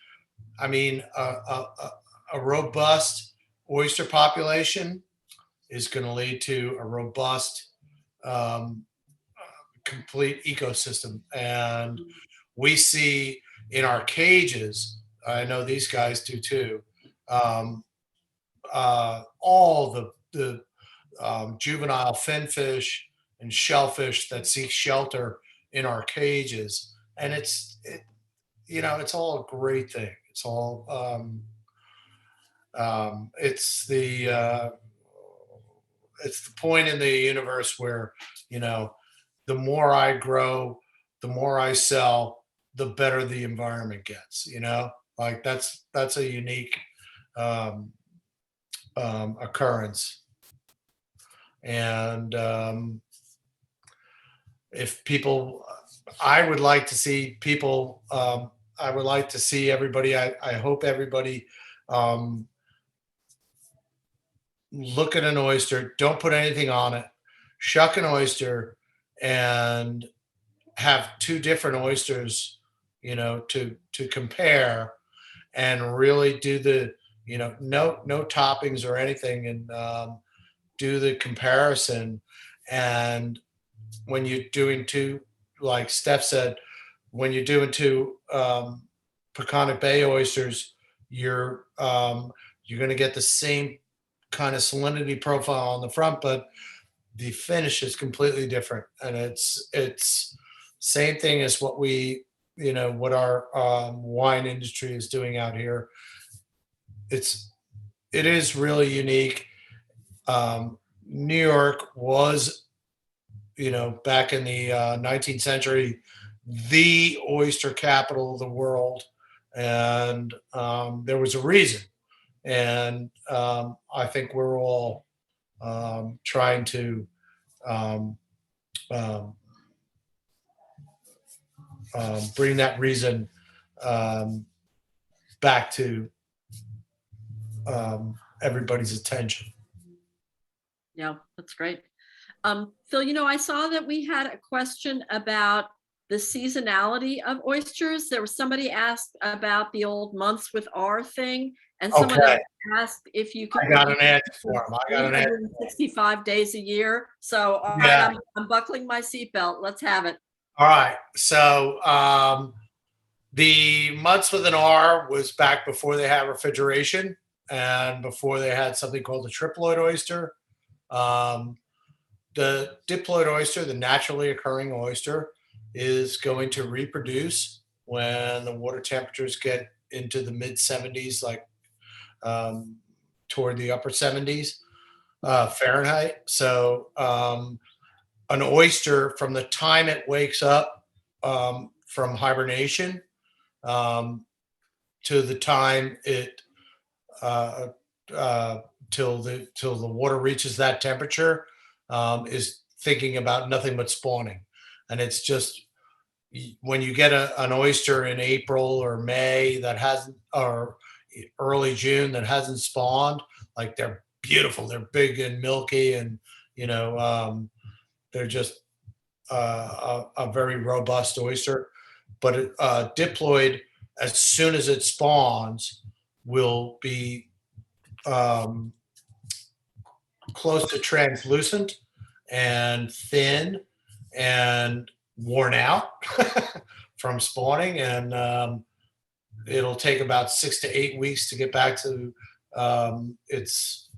a robust oyster population is going to lead to a robust, complete ecosystem. And we see in our cages, I know these guys do too, all the juvenile finfish and shellfish that seek shelter in our cages, and it's all a great thing. It's all it's the point in the universe where the more I grow, the more I sell, the better the environment gets. Like that's a unique occurrence. And if people, I would like to see people, I would like to see everybody, I hope everybody look at an oyster, don't put anything on it, shuck an oyster, and have two different oysters, to compare, and really do the, no toppings or anything, and do the comparison. And when you're doing two, like Steph said, when you're doing two Peconic Bay oysters, you're going to get the same kind of salinity profile on the front, but the finish is completely different. And it's same thing as what we, what our wine industry is doing out here. It is really unique. New York was, back in the 19th century, the oyster capital of the world. And there was a reason. And I think we're all trying to bring that reason back to everybody's attention. Yeah, that's great. Phil, I saw that we had a question about the seasonality of oysters. There was somebody asked about the old months with R thing, and someone else asked if you could. I got an answer for him. I got an answer. 65 days a year. So, all Yeah. right, I'm buckling my seatbelt. Let's have it. All right. So the months with an R was back before they had refrigeration and before they had something called the triploid oyster. The diploid oyster, the naturally occurring oyster, is going to reproduce when the water temperatures get into the mid 70s, like toward the upper 70s Fahrenheit. So an oyster, from the time it wakes up from hibernation to the time it till the water reaches that temperature, is thinking about nothing but spawning. And it's just, when you get an oyster in April or May that hasn't, or early June that hasn't spawned, like, they're beautiful, they're big and milky, and they're just a very robust oyster. But diploid, as soon as it spawns, will be close to translucent and thin and worn out from spawning, and it'll take about 6 to 8 weeks to get back to its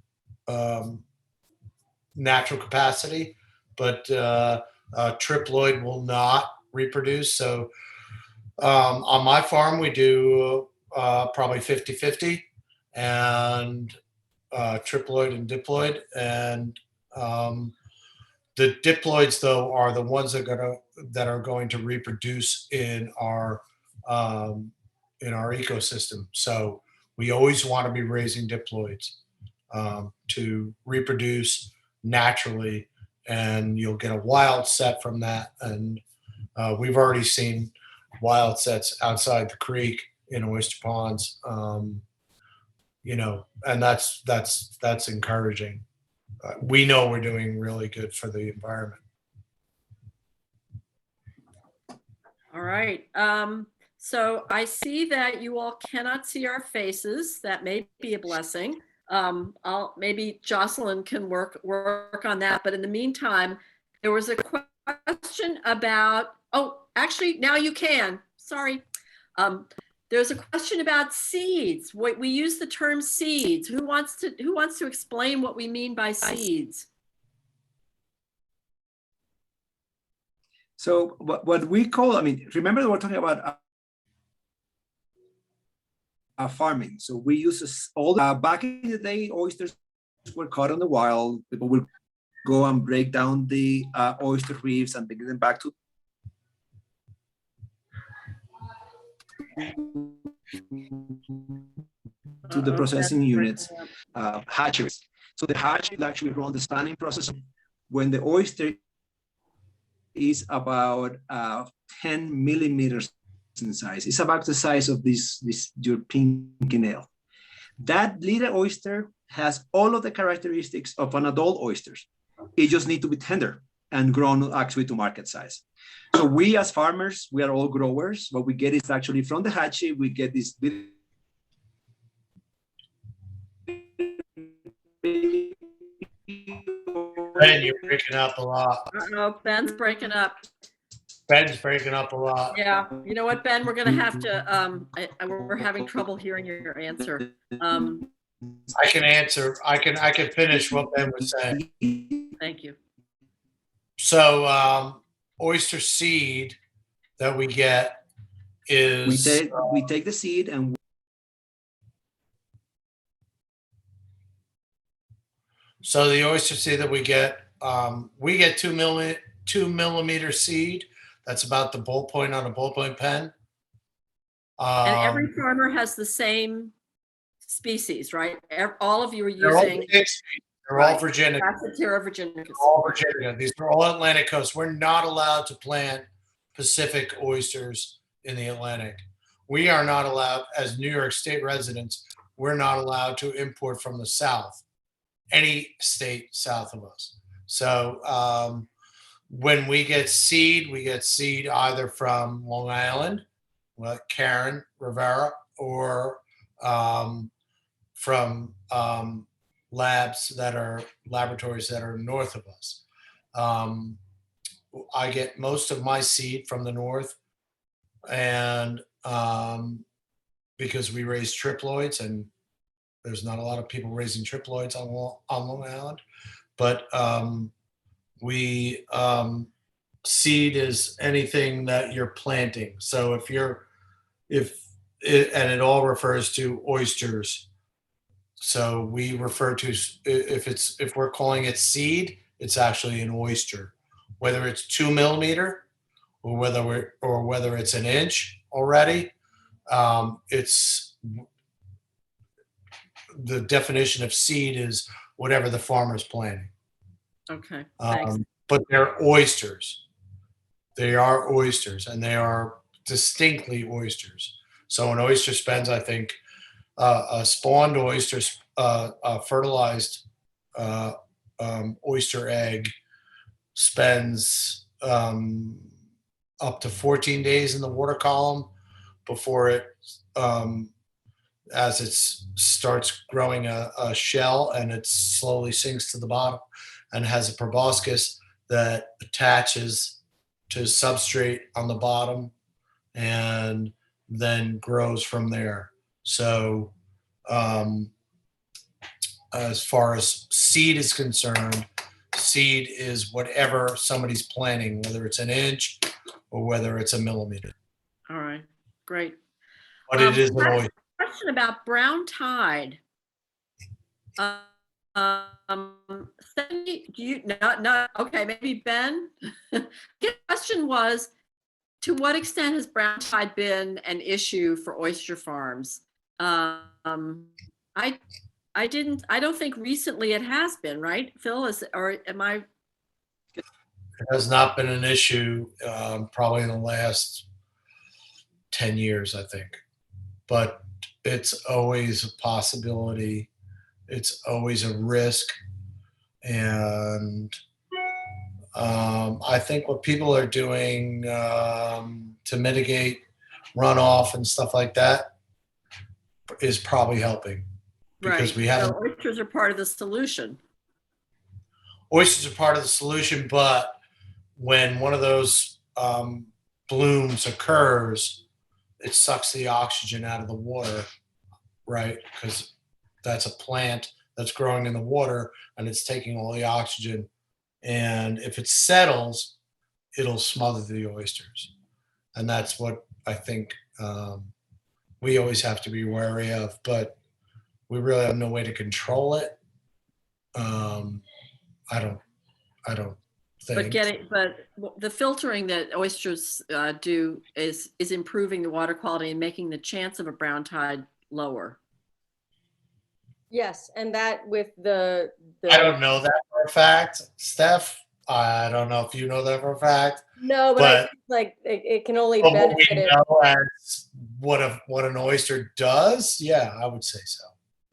natural capacity. But triploid will not reproduce. So on my farm, we do probably 50-50, and triploid and diploid. And the diploids, though, are the ones that are going to reproduce in our ecosystem. So we always want to be raising diploids to reproduce naturally, and you'll get a wild set from that. And we've already seen wild sets outside the creek in oyster ponds, and that's encouraging. We know we're doing really good for the environment. All right. So I see that you all cannot see our faces. That may be a blessing. Maybe Jocelyn can work on that. But in the meantime, there was a question about, oh, actually, now you can. Sorry. There's a question about seeds. We use the term seeds. Who wants to explain what we mean by seeds? So what we call, remember we're talking about farming. So we use back in the day, oysters were caught on the wild. People would go and break down the oyster reefs and bring them back to the processing units, hatcheries. So the hatchery will actually run the stunning process when the oyster is about 10 millimeters in size. It's about the size of this your pinky nail. That little oyster has all of the characteristics of an adult oyster. It just needs to be tender and grown actually to market size. So we as farmers, we are all growers. What we get is actually from the hatchery, we get this little Ben, you're breaking up a lot. Oh, Ben's breaking up. Ben's breaking up a lot. Yeah, you know what, Ben, we're gonna have to, we're having trouble hearing your answer. I can answer. I can finish what Ben was saying. Thank you. So oyster seed that we get is we take the seed and so the oyster seed that we get 2 millimeter seed. That's about the ballpoint on a ballpoint pen. And every farmer has the same species, right? All of you are They're all using. They're all Virginia. Bassett Virginia. All Virginia. These are all Atlantic coast. We're not allowed to plant Pacific oysters in the Atlantic. We are not allowed, as New York State residents, we're not allowed to import from the South, any state south of us. So when we get seed either from Long Island, like Karen Rivera, or from laboratories that are north of us. I get most of my seed from the north, and because we raise triploids, and there's not a lot of people raising triploids on Long Island, but we seed is anything that you're planting. So and it all refers to oysters. So we refer to, if we're calling it seed, it's actually an oyster, whether it's 2 millimeter or whether it's an inch already. It's the definition of seed is whatever the farmer's planting. Okay, thanks. But they're oysters. They are oysters, and they are distinctly oysters. So an oyster spends, I think, a spawned oyster, a fertilized oyster egg spends up to 14 days in the water column before it, as it starts growing a shell, and it slowly sinks to the bottom and has a proboscis that attaches to substrate on the bottom and then grows from there. So as far as seed is concerned, seed is whatever somebody's planting, whether it's an inch or whether it's a millimeter. All right, great. But it is an I have oyster. a question about brown tide. Stefanie, do you not okay? Maybe Ben. The question was, to what extent has brown tide been an issue for oyster farms? I don't think recently it has been, right, Phil? Or am I? It has not been an issue probably in the last 10 years, I think. But it's always a possibility. It's always a risk. And I think what people are doing to mitigate runoff and stuff like that is probably helping. Because Right. we haven't. So oysters are part of the solution. Oysters are part of the solution, but when one of those blooms occurs, it sucks the oxygen out of the water, right? Because that's a plant that's growing in the water and it's taking all the oxygen. And if it settles, it'll smother the oysters. And that's what I think we always have to be wary of, but we really have no way to control it. I don't think. But the filtering that oysters do is improving the water quality and making the chance of a brown tide lower. Yes, and that with the I don't know that for a fact, Steph. I don't know if you know that for a fact. no, but I think like it can only But what we benefit it. know as what an oyster does, yeah, I would say so.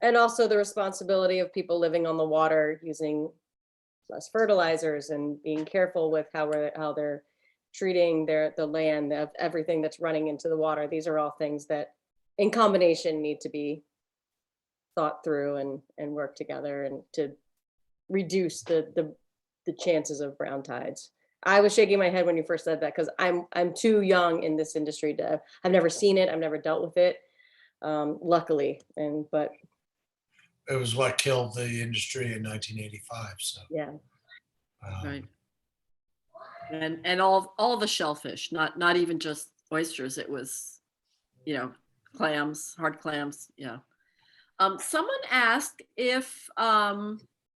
And also the responsibility of people living on the water using less fertilizers and being careful with how they're treating the land, of everything that's running into the water. These are all things that in combination need to be thought through and work together and to reduce the chances of brown tides. I was shaking my head when you first said that because I'm too young in this industry I've never seen it, I've never dealt with it, luckily, but it was what killed the industry in 1985. So yeah, right. And all the shellfish, not even just oysters. It was, clams, hard clams. Yeah. Someone asked if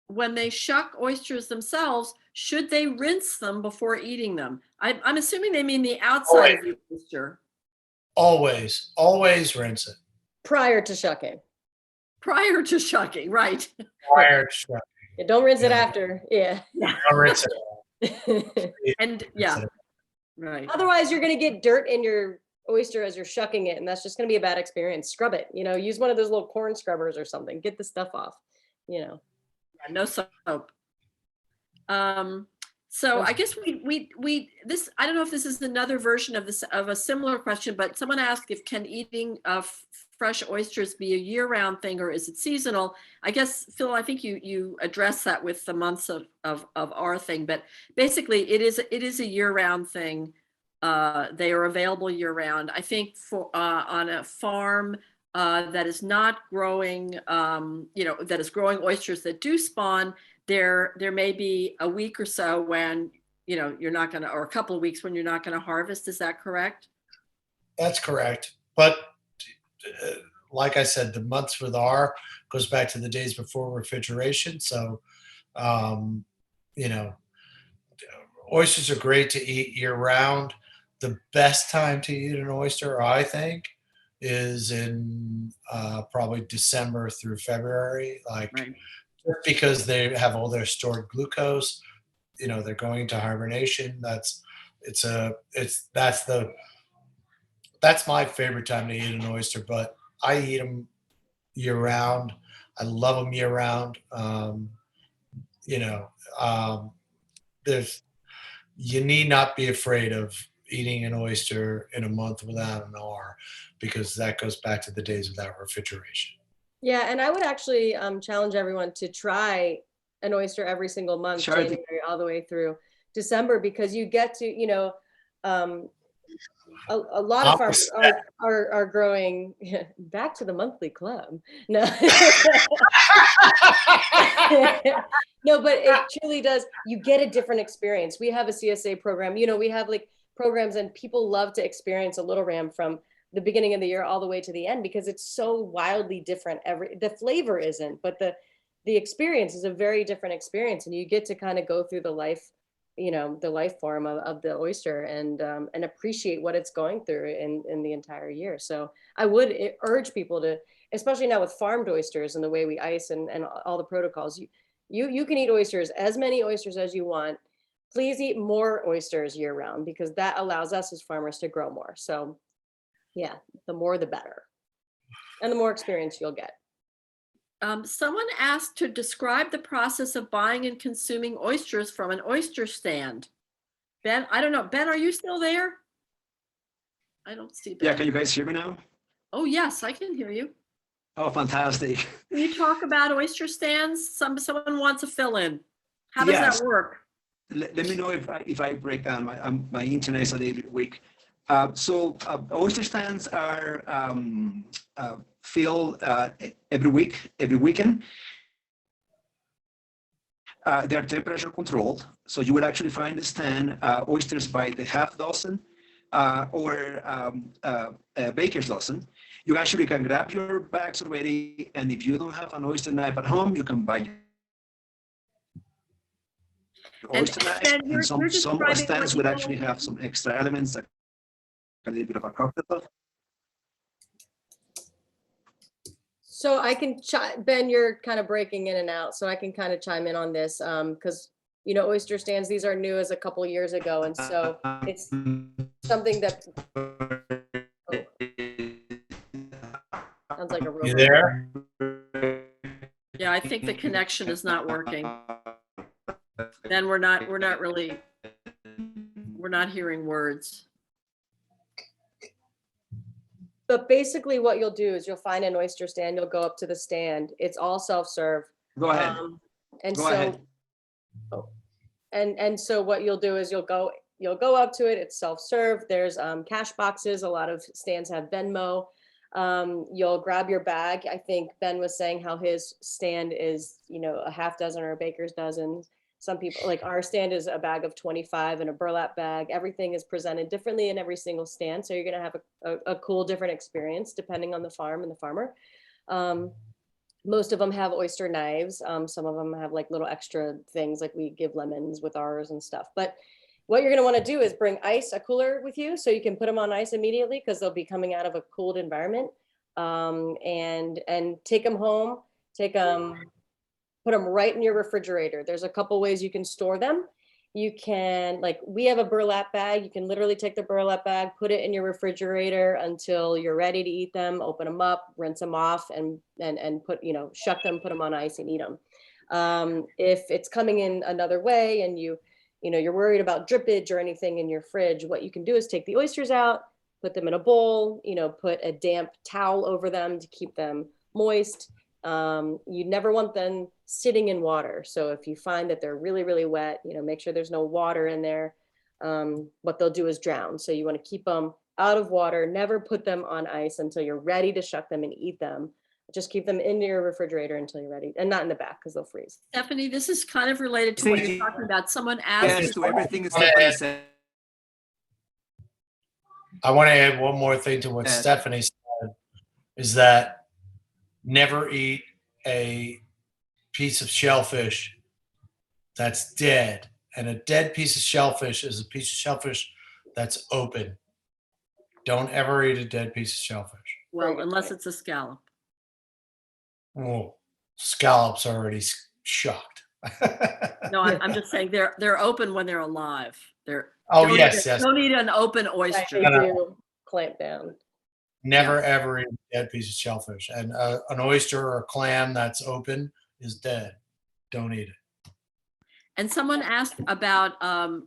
when they shuck oysters themselves, should they rinse them before eating them? I'm assuming they mean the outside of the oyster. Always rinse it. prior to shucking. Prior to shucking, right? Prior to shucking. Yeah, don't rinse it Yeah. after. Yeah. Don't rinse it. And yeah, right. Otherwise, you're going to get dirt in your oyster as you're shucking it, and that's just going to be a bad experience. Scrub it. Use one of those little corn scrubbers or something. Get the stuff off. Yeah, no soap. So I guess we this, I don't know if this is another version of a similar question, but someone asked if can eating fresh oysters be a year-round thing or is it seasonal? I guess, Phil, I think you addressed that with the months of our thing, but basically it is a year-round thing. They are available year-round. I think for on a farm that is not growing, that is growing oysters that do spawn, there may be a week or so when, you're not going to, or a couple of weeks when you're not going to harvest. Is that correct? That's correct. But like I said, the months with R goes back to the days before refrigeration. So, oysters are great to eat year round. The best time to eat an oyster, I think, is in probably December through February. Like, Right. just because they have all their stored glucose, they're going into hibernation. That's my favorite time to eat an oyster, but I eat them year round. I love them year round. You need not be afraid of eating an oyster in a month without an R, because that goes back to the days without refrigeration. Yeah, and I would actually challenge everyone to try an oyster every single month, Sure. January all the way through December, because you get to, A lot of farms are growing back to the monthly club. No. No, but it truly does. You get a different experience. We have a CSA program, you know, we have like programs, and people love to experience a little ram from the beginning of the year all the way to the end, because it's so wildly different. The flavor isn't, but the experience is a very different experience, and you get to kind of go through the life, you know, the life form of the oyster, and appreciate what it's going through in the entire year. So I would urge people to, especially now with farmed oysters and the way we ice and all the protocols, you can eat oysters, as many oysters as you want. Please eat more oysters year round, because that allows us as farmers to grow more. So yeah, the more the better, and the more experience you'll get. Someone asked to describe the process of buying and consuming oysters from an oyster stand. Ben, I don't know. Ben, are you still there? I don't see Ben. Yeah, can you guys hear me now? Oh, yes, I can hear you. Oh, fantastic. Can you talk about oyster stands? Someone wants to fill in. How does Yes. that work? Let me know if I break down. My internet is a little bit weak. So oyster stands are filled every weekend. They're temperature controlled. So you will actually find the stand oysters by the half dozen or a baker's dozen. You actually can grab your bags already, and if you don't have an oyster knife at home, you can buy your oyster knife. Ben, And some describing stands what would you actually know. have some extra elements, like a little bit of a cocktail. So I can, Ben, you're kind of breaking in and out, so I can kind of chime in on this, because, you know, oyster stands, these are new as a couple years ago, and so it's something that sounds like a You robot. there? Yeah, I think the connection is not working. Then we're not hearing words. But basically what you'll do is you'll find an oyster stand, you'll go up to the stand, it's all self-serve. Go ahead. And Go so, ahead. and so what you'll do is you'll go up to it, it's self-serve, there's cash boxes, a lot of stands have Venmo. You'll grab your bag. I think Ben was saying how his stand is, you know, a half dozen or a baker's dozen. Some people, like our stand is a bag of 25 and a burlap bag. Everything is presented differently in every single stand. So you're going to have a cool, different experience depending on the farm and the farmer. Most of them have oyster knives. Some of them have like little extra things, like we give lemons with ours and stuff. But what you're going to want to do is bring ice, a cooler with you, so you can put them on ice immediately, because they'll be coming out of a cooled environment. And take them home, put them right in your refrigerator. There's a couple ways you can store them. You can, like, we have a burlap bag. You can literally take the burlap bag, put it in your refrigerator until you're ready to eat them, open them up, rinse them off, and put, you know, shuck them, put them on ice and eat them. If it's coming in another way and you know, you're worried about drippage or anything in your fridge, what you can do is take the oysters out, put them in a bowl, you know, put a damp towel over them to keep them moist. You never want them sitting in water. So if you find that they're really, really wet, you know, make sure there's no water in there. What they'll do is drown. So you want to keep them out of water, never put them on ice until you're ready to shuck them and eat them. Just keep them in your refrigerator until you're ready, and not in the back because they'll freeze. Stefanie, this is kind of related to what you're talking about. Someone asked. Yes, to everything Stefanie said. I want to add one more thing to what Stefanie said, is that never eat a piece of shellfish that's dead. And a dead piece of shellfish is a piece of shellfish that's open. Don't ever eat a dead piece of shellfish. Well, unless it's a scallop. Oh, scallops are already shocked. No, I'm just saying they're open when they're alive. Oh, yes. Don't eat an open oyster. They do clamp down. Never ever eat a dead piece of shellfish. And an oyster or a clam that's open is dead. Don't eat it. And someone asked about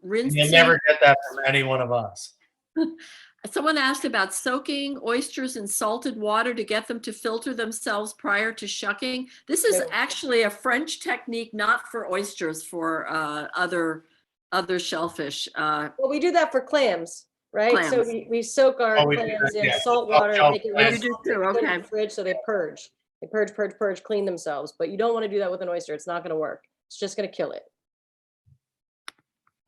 rinsing. You never get that from any one of us. Someone asked about soaking oysters in salted water to get them to filter themselves prior to shucking. This is actually a French technique, not for oysters, for other shellfish. Well, we do that for clams. right? So Clams. we soak our Oh, we do clams that, in yeah. salt water, Soft-shell make it clams. real You do soft, too, put it in okay. the fridge so they purge. They purge, clean themselves. But you don't want to do that with an oyster. It's not going to work. It's just going to kill it.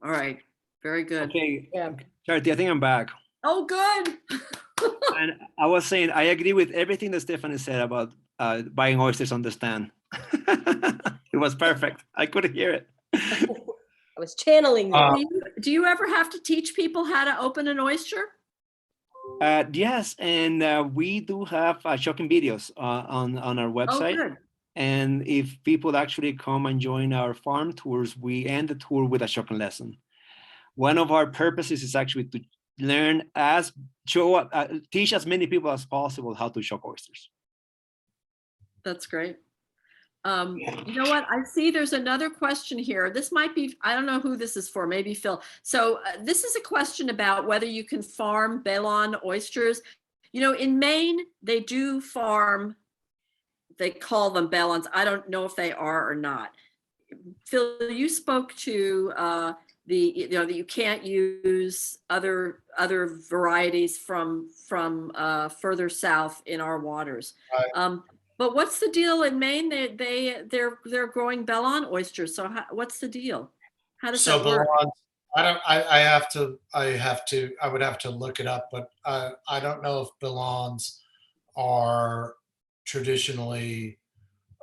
All right, very good. Okay, Yeah. Charity, I think I'm back. Oh, good. And I was saying, I agree with everything that Stefanie said about buying oysters on the stand. It was perfect. I could hear it. I was channeling you. Do you ever have to teach people how to open an oyster? Yes, and we do have shocking videos on our Oh, website. good. And if people actually come and join our farm tours, we end the tour with a shocking lesson. One of our purposes is actually to learn teach as many people as possible how to shock oysters. That's great. You know what? I see there's another question here. This might be, I don't know who this is for, maybe Phil. So this is a question about whether you can farm Bellon oysters. You know, in Maine, they do farm, they call them Bellons. I don't know if they are or not. Phil, you spoke to that you can't use other varieties from further south in our waters. Right. But what's the deal in Maine? They're growing Bellon oysters. So what's the deal? How does So that work? Bellons, I would have to look it up, but I don't know if Bellons are traditionally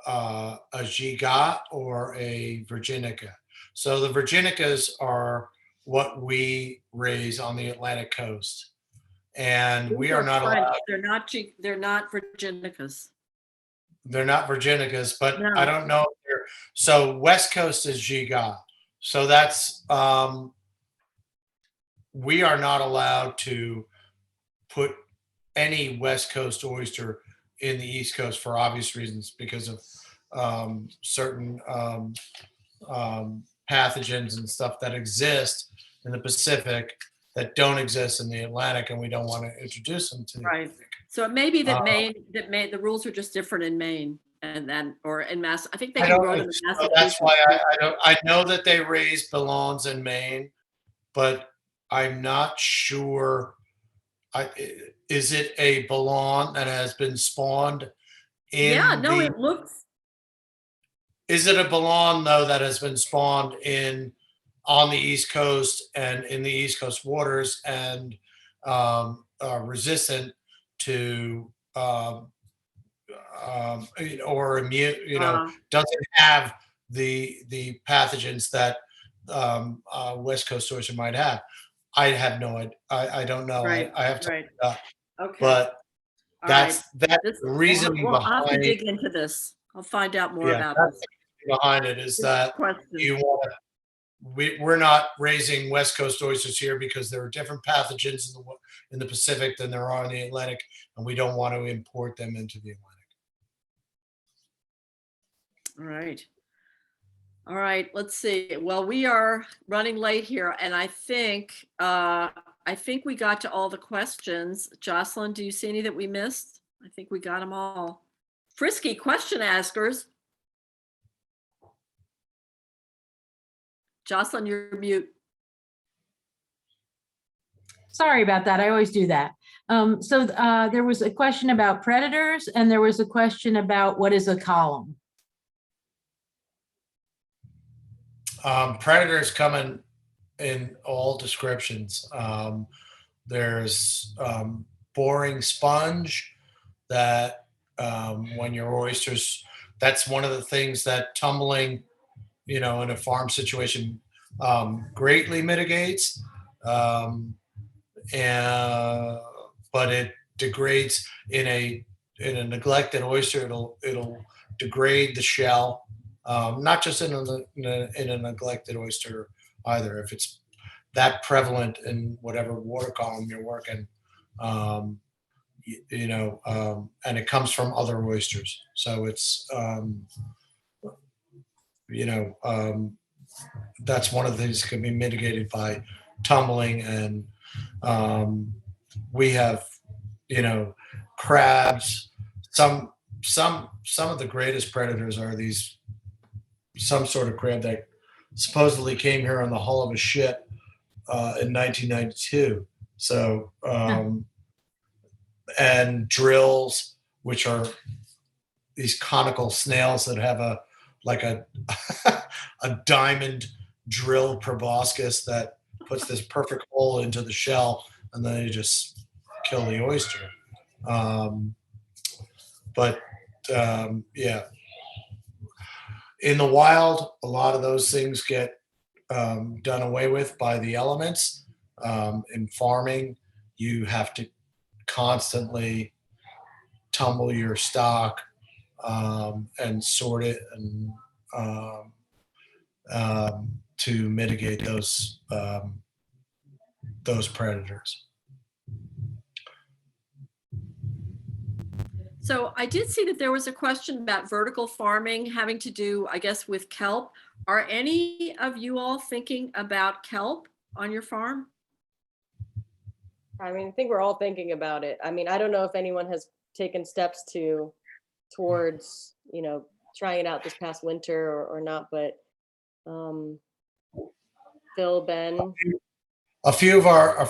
a gigot or a virginica. So the virginicas are what we raise on the Atlantic coast, and we are not allowed. They're not Virginicas. They're not virginicas, but No. I don't know. So West Coast is gigot. So that's we are not allowed to put any West Coast oyster in the East Coast for obvious reasons because of certain pathogens and stuff that exist in the Pacific that don't exist in the Atlantic, and we don't want to introduce them to the Right. Atlantic. So it may be that Maine, the rules are just different in Maine or in Mass. I think they I can don't grow think them in so. Massachusetts. That's why I don't. I know that they raise Bellons in Maine, but I'm not sure. Is it a Bellon that has been spawned in Yeah, no, the? it looks. Is it a Bellon though that has been spawned on the East Coast and in the East Coast waters and resistant to or immune? Doesn't have the pathogens that West Coast oyster might have. I have no idea. I don't know. Right, I have to right. look it up. Okay. But All that's right. the reason I'll have to behind. dig into this. I'll find out more Yeah, about that's this. the reason behind it is that Question. you want to. We're not raising West Coast oysters here because there are different pathogens in the Pacific than there are in the Atlantic, and we don't want to import them into the Atlantic. All right. All right, let's see. Well, we are running late here, and I think we got to all the questions. Jocelyn, do you see any that we missed? I think we got them all. Frisky question askers. Jocelyn, you're mute. Sorry about that. I always do that. So there was a question about predators, and there was a question about what is a column. Predators come in all descriptions. There's boring sponge that when your oysters, that's one of the things that tumbling, in a farm situation greatly mitigates. But it degrades in a neglected oyster. It'll degrade the shell. Not just in a neglected oyster either. If it's that prevalent in whatever water column you're working, and it comes from other oysters, so it's that's one of the things that can be mitigated by tumbling, and we have crabs. Some of the greatest predators are these. Some sort of crab that supposedly came here on the hull of a ship in 1992. So, and drills, which are these conical snails that have a a diamond drill proboscis that puts this perfect hole into the shell, and then you just kill the oyster. Yeah, in the wild, a lot of those things get done away with by the elements. In farming, you have to constantly tumble your stock and sort it and to mitigate those predators. So I did see that there was a question about vertical farming having to do, I guess, with kelp. Are any of you all thinking about kelp on your farm? I mean, I think we're all thinking about it. I mean, I don't know if anyone has taken steps towards, you know, trying it out this past winter or not, but Phil, Ben, A few of our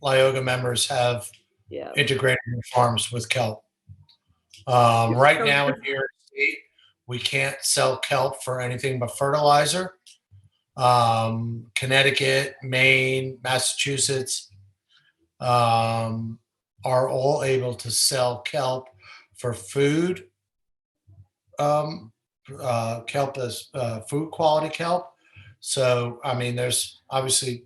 Lyoga members have yeah. integrated their farms with kelp. Right So now in New York State, we can't sell kelp for anything but fertilizer. Connecticut, Maine, Massachusetts are all able to sell kelp for food. Kelp is food quality kelp. So, I mean, there's obviously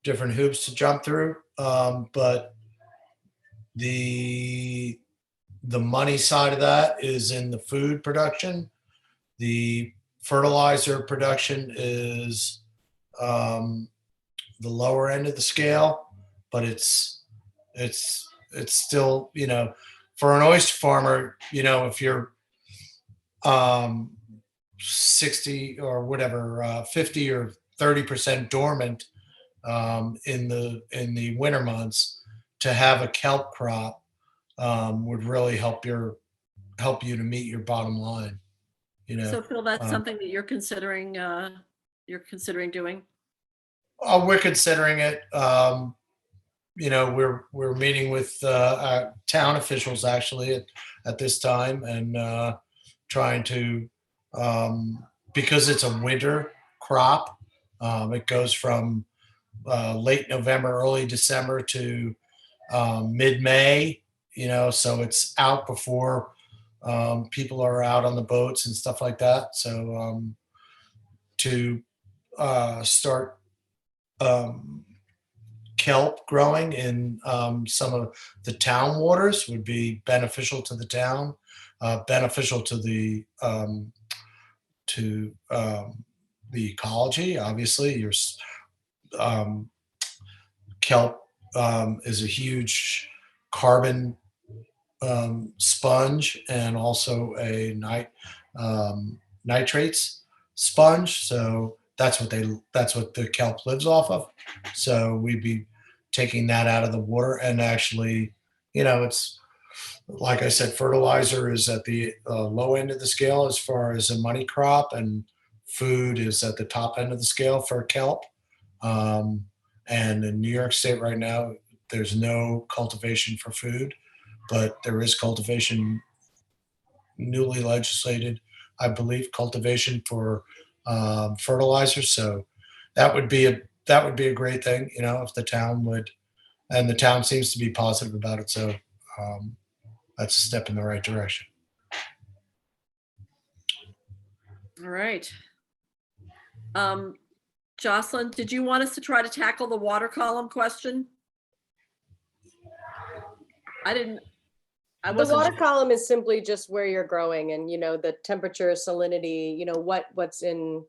different hoops to jump through, but the money side of that is in the food production. The fertilizer production is the lower end of the scale, but it's still, you know, for an oyster farmer, you know, if you're 60 or whatever, 50 or 30% dormant in the winter months, to have a kelp crop would really help you to meet your bottom line. You know, So Phil, that's something that you're considering doing? we're considering it. You know, we're meeting with our town officials actually at this time, and trying to, because it's a winter crop, it goes from late November, early December to mid-May, you know, so it's out before people are out on the boats and stuff like that. So to start kelp growing in some of the town waters would be beneficial to the town, beneficial to the ecology. Obviously, your kelp is a huge carbon sponge and also a nitrates sponge. So that's what the kelp lives off of. So we'd be taking that out of the water, and actually, you know, it's like I said, fertilizer is at the low end of the scale as far as a money crop, and food is at the top end of the scale for kelp. And in New York State right now, there's no cultivation for food, but there is cultivation, newly legislated, I believe, cultivation for fertilizer. So that would be a great thing, you know, if the town would, and the town seems to be positive about it. So that's a step in the right direction. All right. Jocelyn, did you want us to try to tackle the water column question? The wasn't water sure. column is simply just where you're growing, and you know, the temperature, salinity, you know, what's in.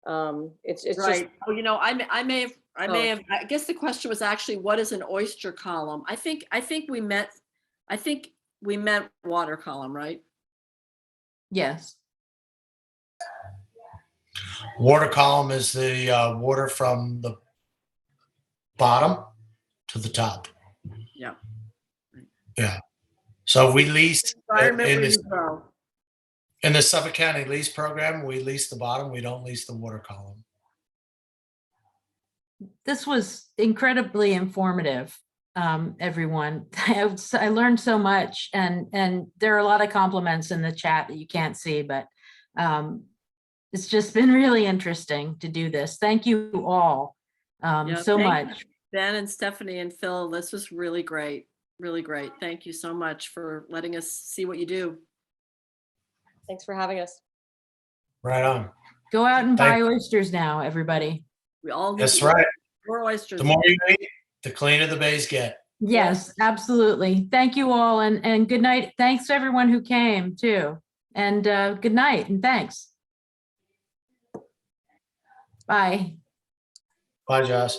It's Right. just. Oh, you know, I guess the question was actually, what is an oyster column? I think we meant water column, right? Yes. Water column is the water from the bottom to the top. Yeah. Yeah. So we lease Environment in where you grow. the Suffolk County lease program. We lease the bottom. We don't lease the water column. this was incredibly informative, everyone. I learned so much, and there are a lot of compliments in the chat that you can't see, but it's just been really interesting to do this. Thank you all Yeah, so thank you, much. Ben and Stephanie and Phil, this was really great. Really great. Thank you so much for letting us see what you do. Thanks for having us. Right on. Go out and buy Thank- oysters now, everybody. We all need That's to eat right. more oysters. The more you eat, the cleaner the bays get. Yes, absolutely. Thank you all, and good night. Thanks to everyone who came too. And good night and thanks. Bye. Bye, Josh.